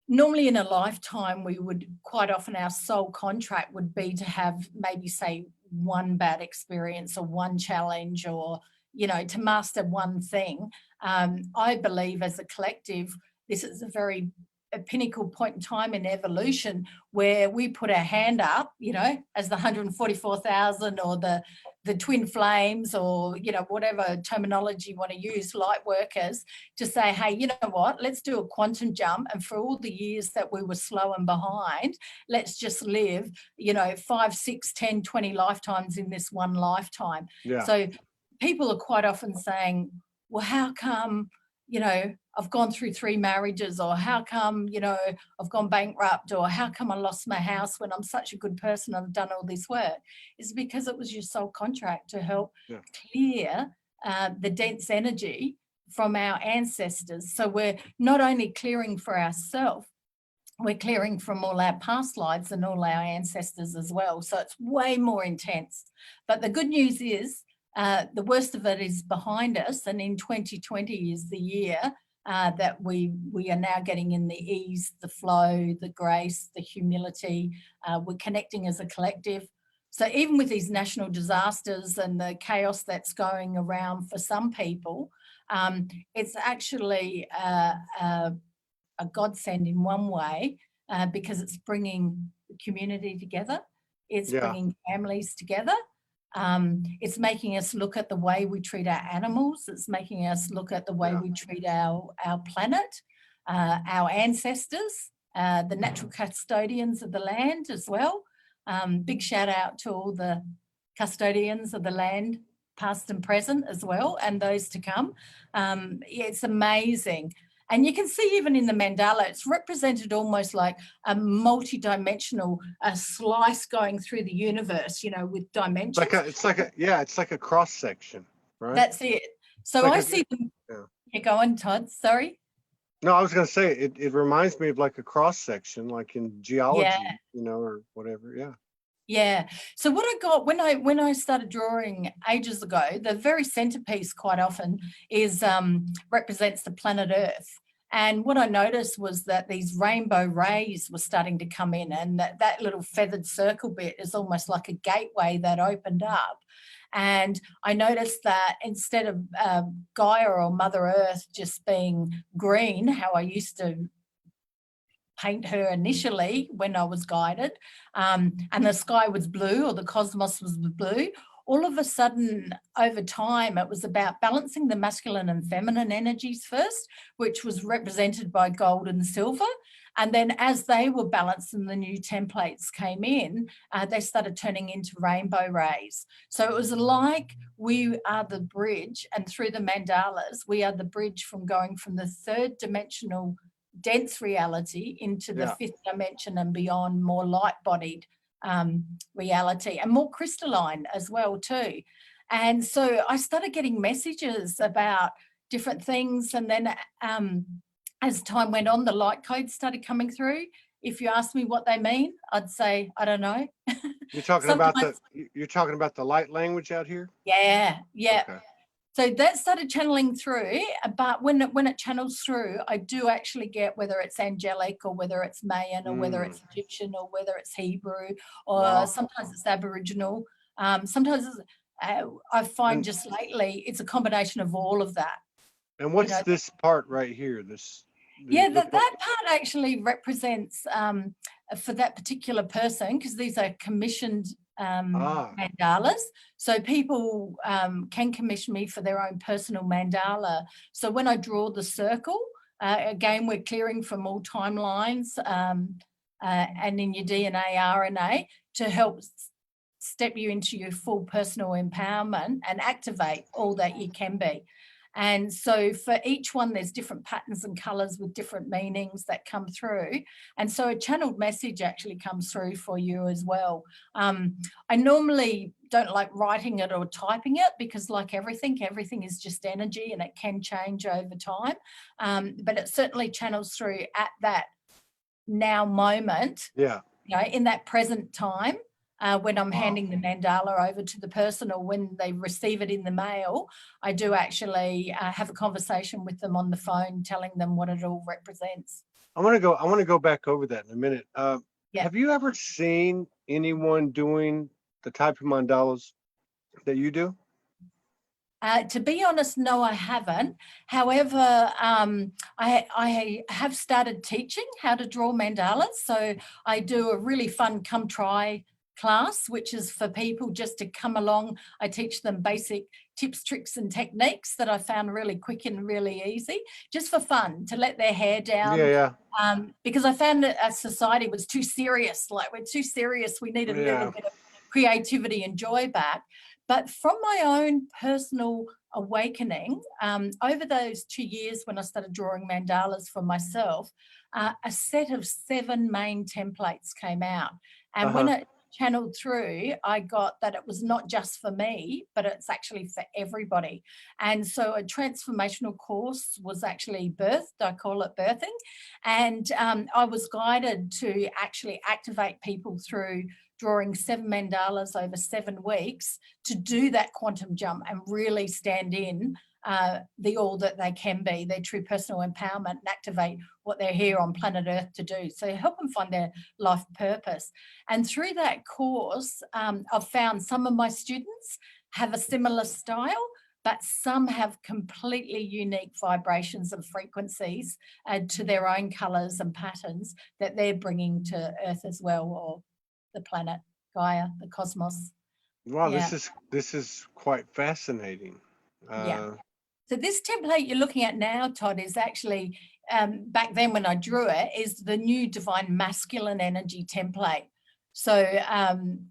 Normally in a lifetime, we would quite often, our soul contract would be to have maybe say one bad experience or one challenge, or, you know, to master one thing. I believe as a collective, this is a pinnacle point in time in evolution where we put our hand up, you know, as the 144,000 or the twin flames, or, you know, whatever terminology you want to use, light workers, to say, hey, you know what, let's do a quantum jump. And for all the years that we were slow and behind, let's just live, you know, 5, 6, 10, 20 lifetimes in this one lifetime. yeah. So people are quite often saying, well, how come, you know, I've gone through 3 marriages, or how come, you know, I've gone bankrupt, or how come I lost my house when I'm such a good person, I've done all this work? It's because it was your soul contract to help clear the dense energy from our ancestors. So we're not only clearing for ourselves, we're clearing from all our past lives and all our ancestors as well. So it's way more intense. But the good news is the worst of it is behind us, and in 2020 is the year that we are now getting in the ease, the flow, the grace, the humility. We're connecting as a collective. So even with these national disasters and the chaos that's going around for some people, it's actually a godsend in one way, because it's bringing the community together. It's bringing families together. It's making us look at the way we treat our animals. It's making us look at the way we treat our planet, our ancestors, the natural custodians of the land as well. Big shout out to all the custodians of the land, past and present as well, and those to come. It's amazing. And you can see even in the mandala, it's represented almost like a multi-dimensional slice going through the universe, you know, with dimensions. It's like a cross section, right? That's it. So I see them. Yeah, go on, Todd. Sorry. No, I was going to say it reminds me of like a cross section, like in geology, you know, or whatever. Yeah. Yeah. So what I got when I started drawing ages ago, the very centerpiece quite often is represents the planet Earth. And what I noticed was that these rainbow rays were starting to come in, and that little feathered circle bit is almost like a gateway that opened up. And I noticed that instead of Gaia or Mother Earth just being green, how I used to paint her initially when I was guided, and the sky was blue, or the cosmos was blue, all of a sudden over time it was about balancing the masculine and feminine energies first, which was represented by gold and silver. And then as they were balanced and the new templates came in, they started turning into rainbow rays. So it was like we are the bridge, and through the mandalas, we are the bridge from going from the 3rd dimensional dense reality into the 5th dimension and beyond, more light-bodied reality, and more crystalline as well too. And so I started getting messages about different things, and then as time went on, the light codes started coming through. If you ask me what they mean, I'd say I don't know. You're talking about the light language out here? Yeah. Okay. So that started channeling through, but when it channels through, I do actually get whether it's angelic or whether it's Mayan or whether it's Egyptian or whether it's Hebrew, or sometimes it's Aboriginal. Sometimes I find just lately it's a combination of all of that. And what's this part right here? That part actually represents for that particular person, because these are commissioned mandalas. So people can commission me for their own personal mandala. So when I draw the circle, again, we're clearing from all timelines and in your DNA, RNA to help step you into your full personal empowerment and activate all that you can be. And so for each one, there's different patterns and colours with different meanings that come through. And so a channeled message actually comes through for you as well. I normally don't like writing it or typing it, because like everything is just energy and it can change over time. But it certainly channels through at that now moment, in that present time. When I'm handing the mandala over to the person, or when they receive it in the mail, I do actually have a conversation with them on the phone, telling them what it all represents. I want to go back over that in a minute. Have you ever seen anyone doing the type of mandalas that you do? To be honest, no, I haven't. However, I have started teaching how to draw mandalas. So I do a really fun come try class, which is for people just to come along. I teach them basic tips, tricks and techniques that I found really quick and really easy, just for fun, to let their hair down. Because I found that society was too serious. Like, we're too serious. We need a little bit of creativity and joy back. But from my own personal awakening, over those 2 years when I started drawing mandalas for myself, a set of 7 main templates came out. And when it channeled through, I got that it was not just for me, but it's actually for everybody. And so a transformational course was actually birthed. I call it birthing. And I was guided to actually activate people through drawing 7 mandalas over 7 weeks to do that quantum jump and really stand in the all that they can be, their true personal empowerment, and activate what they're here on planet Earth to do. So help them find their life purpose. And through that course, I've found some of my students have a similar style, but some have completely unique vibrations and frequencies to their own colours and patterns that they're bringing to Earth as well, or the planet, Gaia, the cosmos. Wow, this is quite fascinating. So this template you're looking at now, Todd, is actually, back then when I drew it, is the new divine masculine energy template. So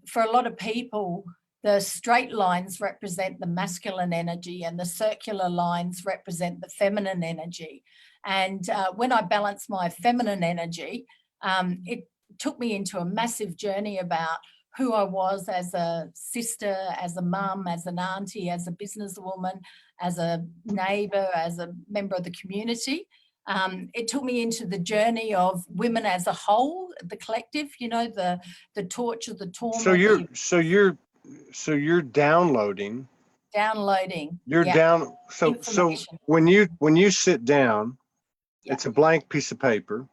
for a lot of people, the straight lines represent the masculine energy and the circular lines represent the feminine energy. And when I balanced my feminine energy, it took me into a massive journey about who I was as a sister, as a mum, as an auntie, as a businesswoman, as a neighbour, as a member of the community. It took me into the journey of women as a whole, the collective, the torture, the trauma. So you're downloading. You're down. So when you sit down, it's a blank piece of paper.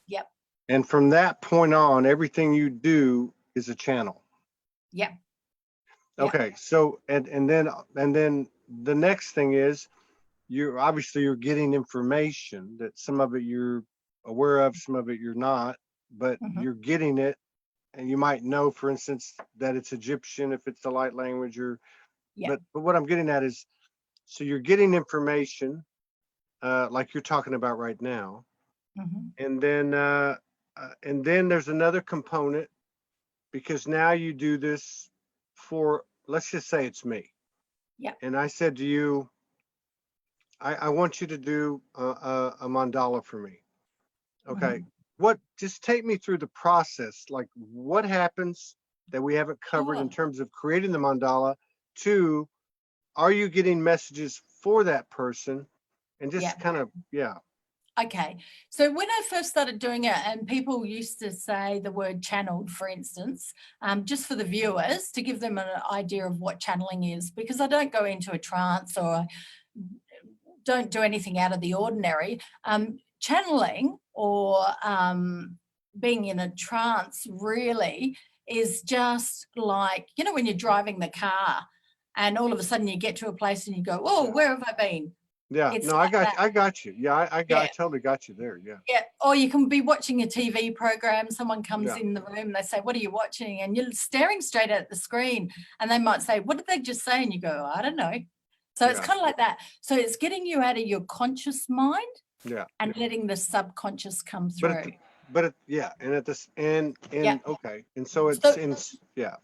Yep. And from that point on, everything you do is a channel. Yep. Okay. So and then the next thing is you're getting information that some of it you're aware of, some of it you're not, but you're getting it, and you might know, for instance, that it's Egyptian if it's the light language, or but what I'm getting at is, so you're getting information like you're talking about right now, and then there's another component, because now you do this for, let's just say it's me. Yeah. And I said to you, I want you to do a mandala for me. Okay. Just take me through the process. Like, what happens? that we haven't covered in Sure. terms of creating the mandala, to are you getting messages for that person, and just Yeah. kind of, yeah. Okay. So when I first started doing it, and people used to say the word channeled, for instance, just for the viewers to give them an idea of what channeling is, because I don't go into a trance or don't do anything out of the ordinary. Channeling or being in a trance really is just like, you know, when you're driving the car and all of a sudden you get to a place and you go, oh, where have I been? Yeah, It's no, like that. I got you. Yeah, I Yeah. totally got you there. Yeah. Yeah, or you can be watching a TV program, someone comes Yeah. in the room, they say, what are you watching? And you're staring straight at the screen and they might say, what did they just say? And you go, I don't know. So it's Yeah. kind of like that. So it's getting you out of your conscious mind Yeah. and letting the subconscious come But through. yeah, and at this and Yeah. okay, and so it's So, in, yeah.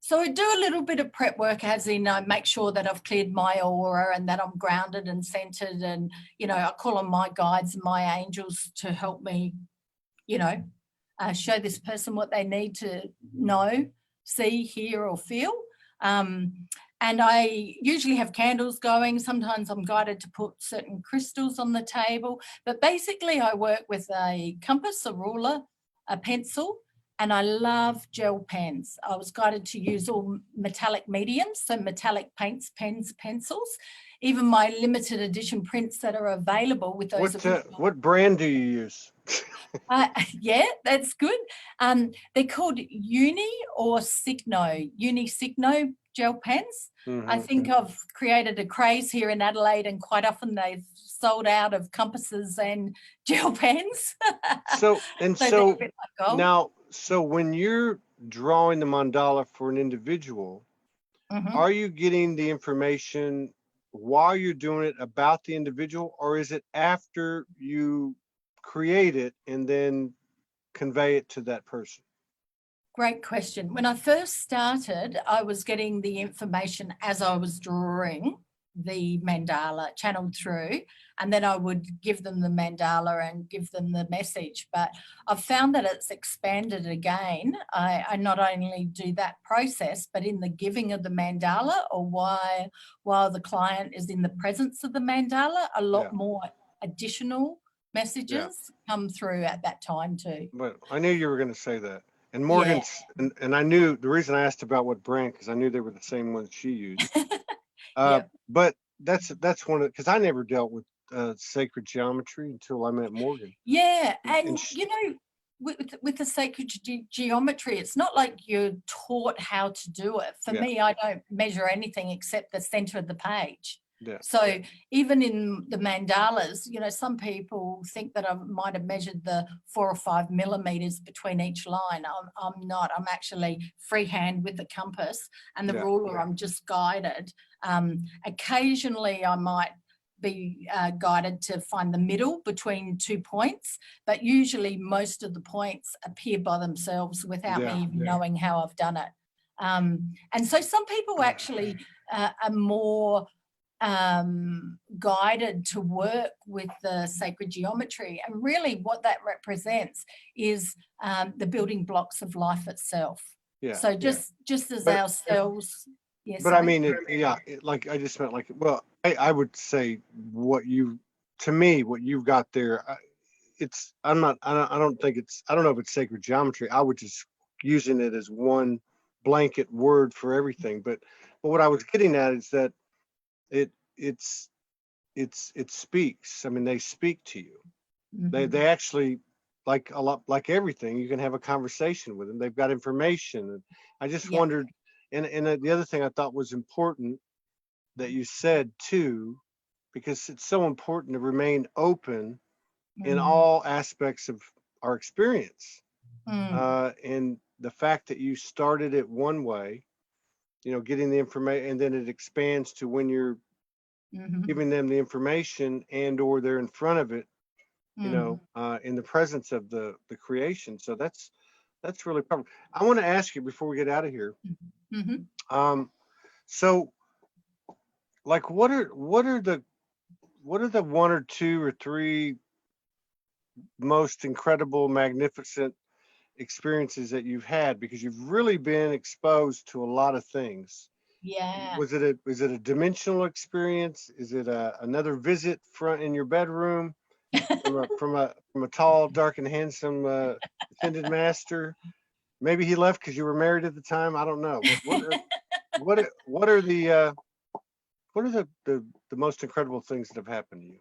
so I do a little bit of prep work, as in I make sure that I've cleared my aura and that I'm grounded and centered, and, you know, I call on my guides and my angels to help me, you know, show this person what they need to know, see, hear, or feel. And I usually have candles going. Sometimes I'm guided to put certain crystals on the table. But basically, I work with a compass, a ruler, a pencil, and I love gel pens. I was guided to use all metallic mediums, so metallic paints, pens, pencils, even my limited edition prints that are available with those original. What brand do you use? Yeah, that's good. They're called Uni or Signo, Uni Signo gel pens. I think I've created a craze here in Adelaide, and quite often they've sold out of compasses and gel pens. So and So they're so a bit like gold. now, so when you're drawing the mandala for an individual, Mhm. are you getting the information while you're doing it about the individual, or is it after you create it and then convey it to that person? Great question. When I first started, I was getting the information as I was drawing the mandala channeled through, and then I would give them the mandala and give them the message. But I've found that it's expanded again. I not only do that process, but in the giving of the mandala, or while the client is in the presence of the mandala, a lot more additional messages come through at that time too. But I knew you were going to say that. And Yeah. Morgan's, and I knew the reason I asked about what brand, because I knew they were the same ones she used. Yep. But that's one of, because I never dealt with sacred geometry until I met Morgan. Yeah, And and you know, with the sacred geometry, it's not like you're taught how to do it. For me, I don't measure anything except the center of the page. Yeah. So even in the mandalas, you know, some people think that I might have measured the 4 or 5 millimeters between each line. I'm not. I'm actually freehand with the compass and the ruler. I'm just guided. Occasionally, I might be guided to find the middle between 2 points, but usually most of the points appear by themselves without me even knowing how I've done it. And so some people actually are more guided to work with the sacred geometry, and really what that represents is the building blocks of life itself. So just as our cells. But I mean, like I just meant like, well, I would say to me, what you've got there, I don't know if it's sacred geometry. I would just using it as one blanket word for everything. But what I was getting at is that it speaks. I mean, they speak to you. They actually, like a lot, like everything, you can have a conversation with them. They've got information. And I just wondered, and the other thing I thought was important that you said too, because it's so important to remain open in all aspects of our experience. And the fact that you started it one way, you know, getting the information, and then it expands to when you're giving them the information and or they're in front of it, you know, in the presence of the creation. So that's really powerful. I want to ask you before we get out of here. So like what are the 1 or 2 or 3 most incredible, magnificent experiences that you've had, because you've really been exposed to a lot of things. Yeah. Was it a dimensional experience? Is it another visit front in your bedroom from a tall, dark, and handsome ascended master? Maybe he left because you were married at the time. I don't know. What are the most incredible things that have happened to you?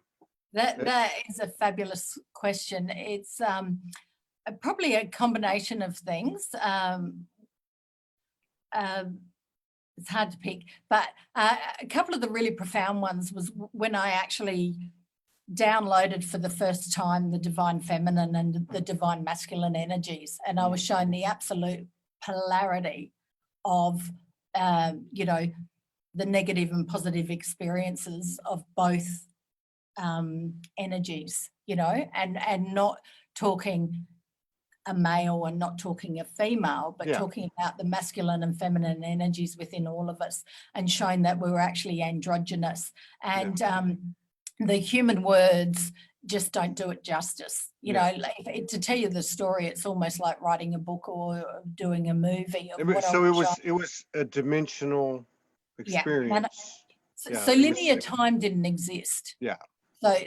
That is a fabulous question. It's probably a combination of things. It's hard to pick, but a couple of the really profound ones was when I actually downloaded for the first time the divine feminine and the divine masculine energies, and I was shown the absolute polarity of you know, the negative and positive experiences of both energies, you know, and not talking a male and not talking a female, but talking about the masculine and feminine energies within all of us, and showing that we were actually androgynous. And the human words just don't do it justice. You know, like, to tell you the story, it's almost like writing a book or doing a movie. So it was a dimensional experience. So linear time didn't exist. Yeah.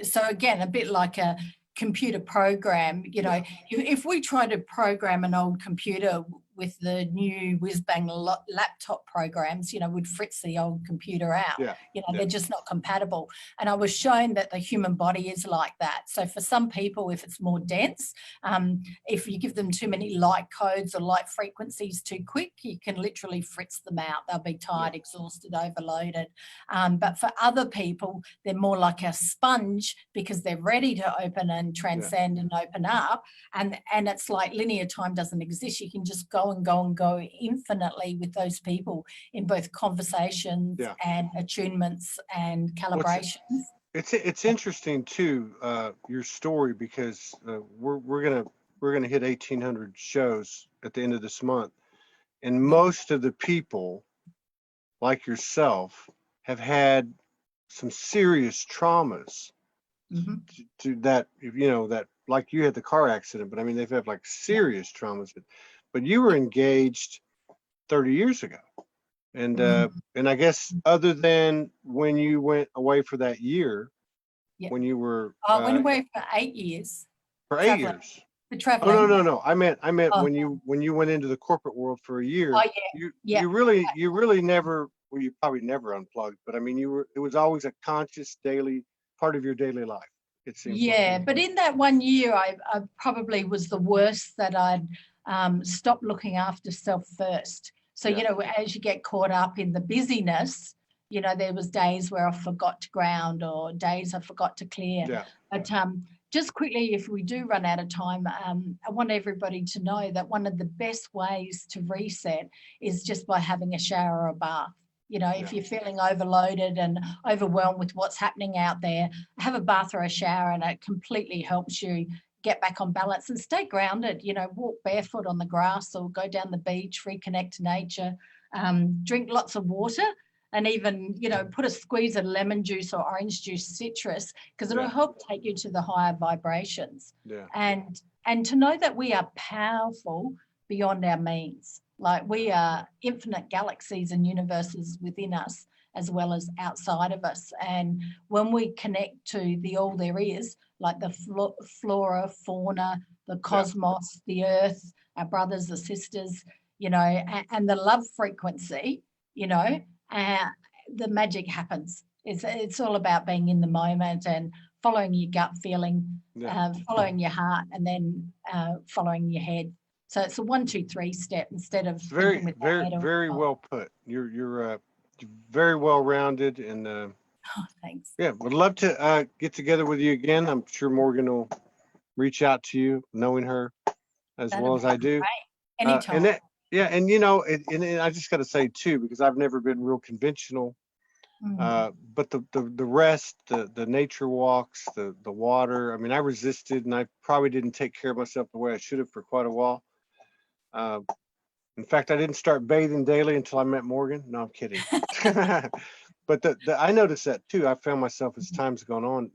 So again, a bit like a computer program, you know, if we try to program an old computer with the new whiz-bang laptop programs, you know, would fritz the old computer out. You know, they're just not compatible. And I was shown that the human body is like that. So for some people, if it's more dense, if you give them too many light codes or light frequencies too quick, you can literally fritz them out. They'll be tired, exhausted, overloaded. But for other people, they're more like a sponge, because they're ready to open and transcend and open up. And it's like linear time doesn't exist. You can just go and go infinitely with those people in both conversations and attunements and calibrations. It's interesting too, your story, because we're gonna hit 1,800 shows at the end of this month, and most of the people, like yourself, have had some serious traumas to that, you know, that, like you had the car accident, but I mean, they've had like serious traumas. But you were engaged 30 years ago. And I guess other than when you went away for that year, when you were I went away for 8 years. For 8 years. For traveling. Oh no. I meant when you went into the corporate world for a year. You really never, well, you probably never unplugged, but I mean, it was always a conscious daily part of your daily life. It seems. Yeah, but in that 1 year, I probably was the worst, that I'd stopped looking after self first. So, you know, as you get caught up in the busyness, you know, there was days where I forgot to ground, or days I forgot to clear. But just quickly, if we do run out of time, I want everybody to know that one of the best ways to reset is just by having a shower or a bath. You know, if you're feeling overloaded and overwhelmed with what's happening out there, have a bath or a shower, and it completely helps you get back on balance and stay grounded. You know, walk barefoot on the grass or go down the beach, reconnect to nature, drink lots of water, and even, you know, put a squeeze of lemon juice or orange juice, citrus, because it'll help take you to the higher vibrations. And to know that we are powerful beyond our means. Like, we are infinite galaxies and universes within us, as well as outside of us. And when we connect to the all there is, like the flora, fauna, the cosmos, the earth, our brothers, the sisters, you know, and the love frequency, you know, the magic happens. It's all about being in the moment and following your gut feeling, following your heart, and then following your head. So it's a 1, 2, 3 step instead of very well put. You're very well rounded, and thanks. Yeah, would love to get together with you again. I'm sure Morgan will reach out to you, knowing her as well as I do. Anytime. And you know, and I just got to say too, because I've never been real conventional. But the rest, the nature walks, the water. I mean, I resisted, and I probably didn't take care of myself the way I should have for quite a while. In fact, I didn't start bathing daily until I met Morgan. No, I'm kidding. But I noticed that too. I found myself, as time's gone on,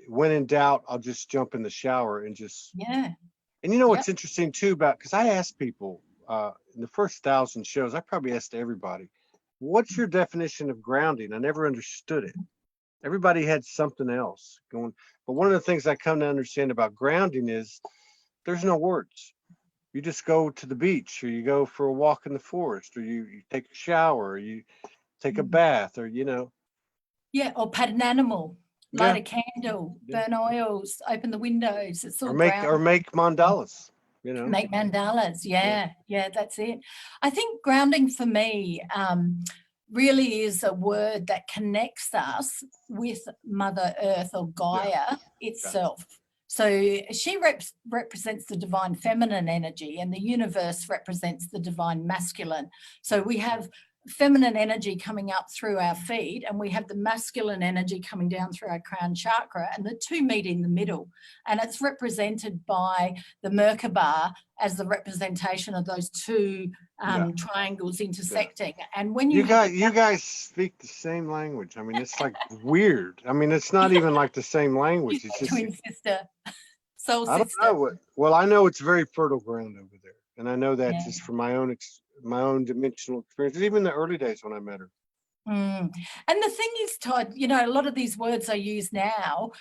when in doubt, I'll just jump in the shower and just And you know what's interesting too about, because I asked people in the first 1,000 shows, I probably asked everybody, what's your definition of grounding? I never understood it. Everybody had something else going. But one of the things I come to understand about grounding is there's no words. You just go to the beach, or you go for a walk in the forest, or you take a shower, or you take a bath, or, you know. Yeah, or pet an animal, Yeah. light a candle, burn oils, open the windows. It's all Or make mandalas, you know. Make mandalas. Yeah, that's it. I think grounding for me really is a word that connects us with Mother Earth or Gaia itself. So she represents the divine feminine energy, and the universe represents the divine masculine. So we have feminine energy coming up through our feet, and we have the masculine energy coming down through our crown chakra, and the two meet in the middle. And it's represented by the Merkaba as the representation of those two triangles intersecting. And when you guys speak the same language. I mean, it's like weird. I mean, it's not even like the same language. It's just twin sister, soul sister. I don't know what. Well, I know it's very fertile ground over there, and I know that just from my own dimensional experiences, even the early days when I met her. And the thing is, Todd, you know, a lot of these words I use now,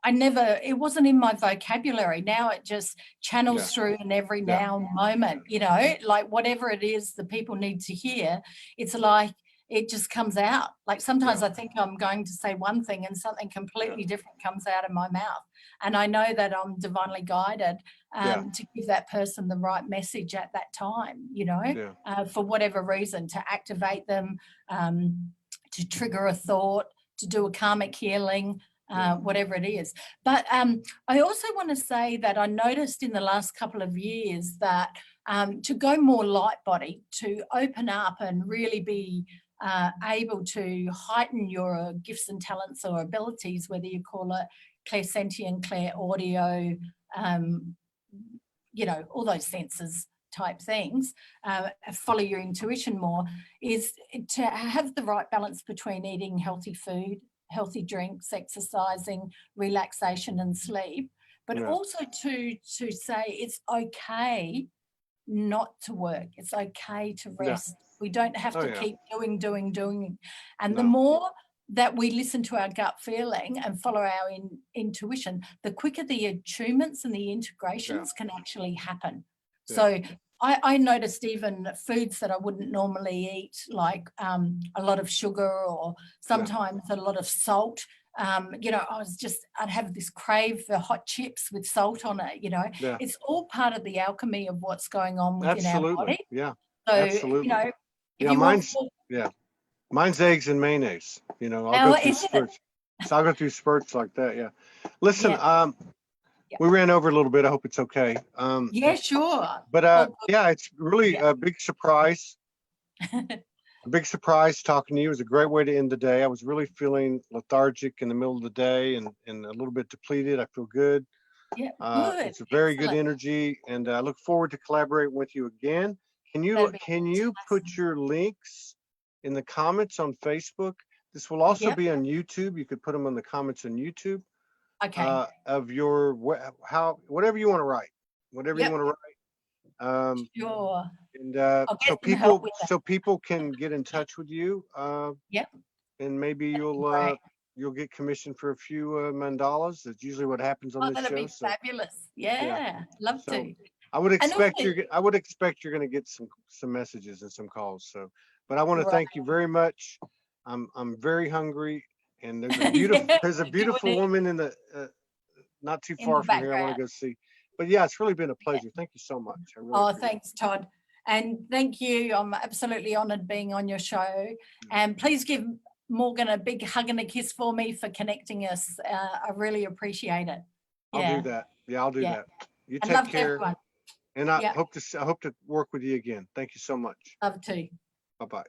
it wasn't in my vocabulary. Now it just channels through in every now moment, you know, like whatever it is the people need to hear, it's like it just comes out. Like sometimes I think I'm going to say one thing and something completely different comes out of my mouth. And I know that I'm divinely guided to give that person the right message at that time, you know, for whatever reason, to activate them, to trigger a thought, to do a karmic healing, whatever it is. But I also want to say that I noticed in the last couple of years that to go more light body, to open up and really be able to heighten your gifts and talents or abilities, whether you call it clairsentient, clair audio, you know, all those senses type things, follow your intuition more, is to have the right balance between eating healthy food, healthy drinks, exercising, relaxation and sleep, but also to say it's okay not to work. It's okay to rest. We don't have to keep doing. And the more that we listen to our gut feeling and follow our intuition, the quicker the attunements and the integrations can actually happen. So I noticed even foods that I wouldn't normally eat, like a lot of sugar or sometimes a lot of salt. You know, I'd have this crave for hot chips with salt on it, you know. It's all part of the alchemy of what's going on within our body. Yeah. So, Absolutely. you know, if you want mine's eggs and mayonnaise. You know, I'll go through spurts. So I'll go through spurts like that. Yeah. Listen, we ran over a little bit. I hope it's okay. Yeah, sure. But it's really a big surprise. A big surprise talking to you. It was a great way to end the day. I was really feeling lethargic in the middle of the day and a little bit depleted. I feel good. Yeah, good. It's a very good energy, and I look forward to collaborating with you again. Can you put your links in the comments on Facebook? This will also be on YouTube. You could put them in the comments on YouTube. Okay. Of your whatever you want to write, whatever you want to write. Sure. And so people can get in touch with you. And maybe you'll get commissioned for a few mandalas. That's usually what happens on this show. That'd be fabulous. Yeah. Love to. I would expect you're going to get some messages and some calls. So, but I want to thank you very much. I'm very hungry, and there's a beautiful woman in the not too far from here. I want to go see. But it's really been a pleasure. Thank you so much. Thanks, Todd. And thank you. I'm absolutely honored being on your show. And please give Morgan a big hug and a kiss for me for connecting us. I really appreciate it. I'll do that. I'll do that. You take care. And I hope to work with you again. Thank you so much. Love to. Bye-bye.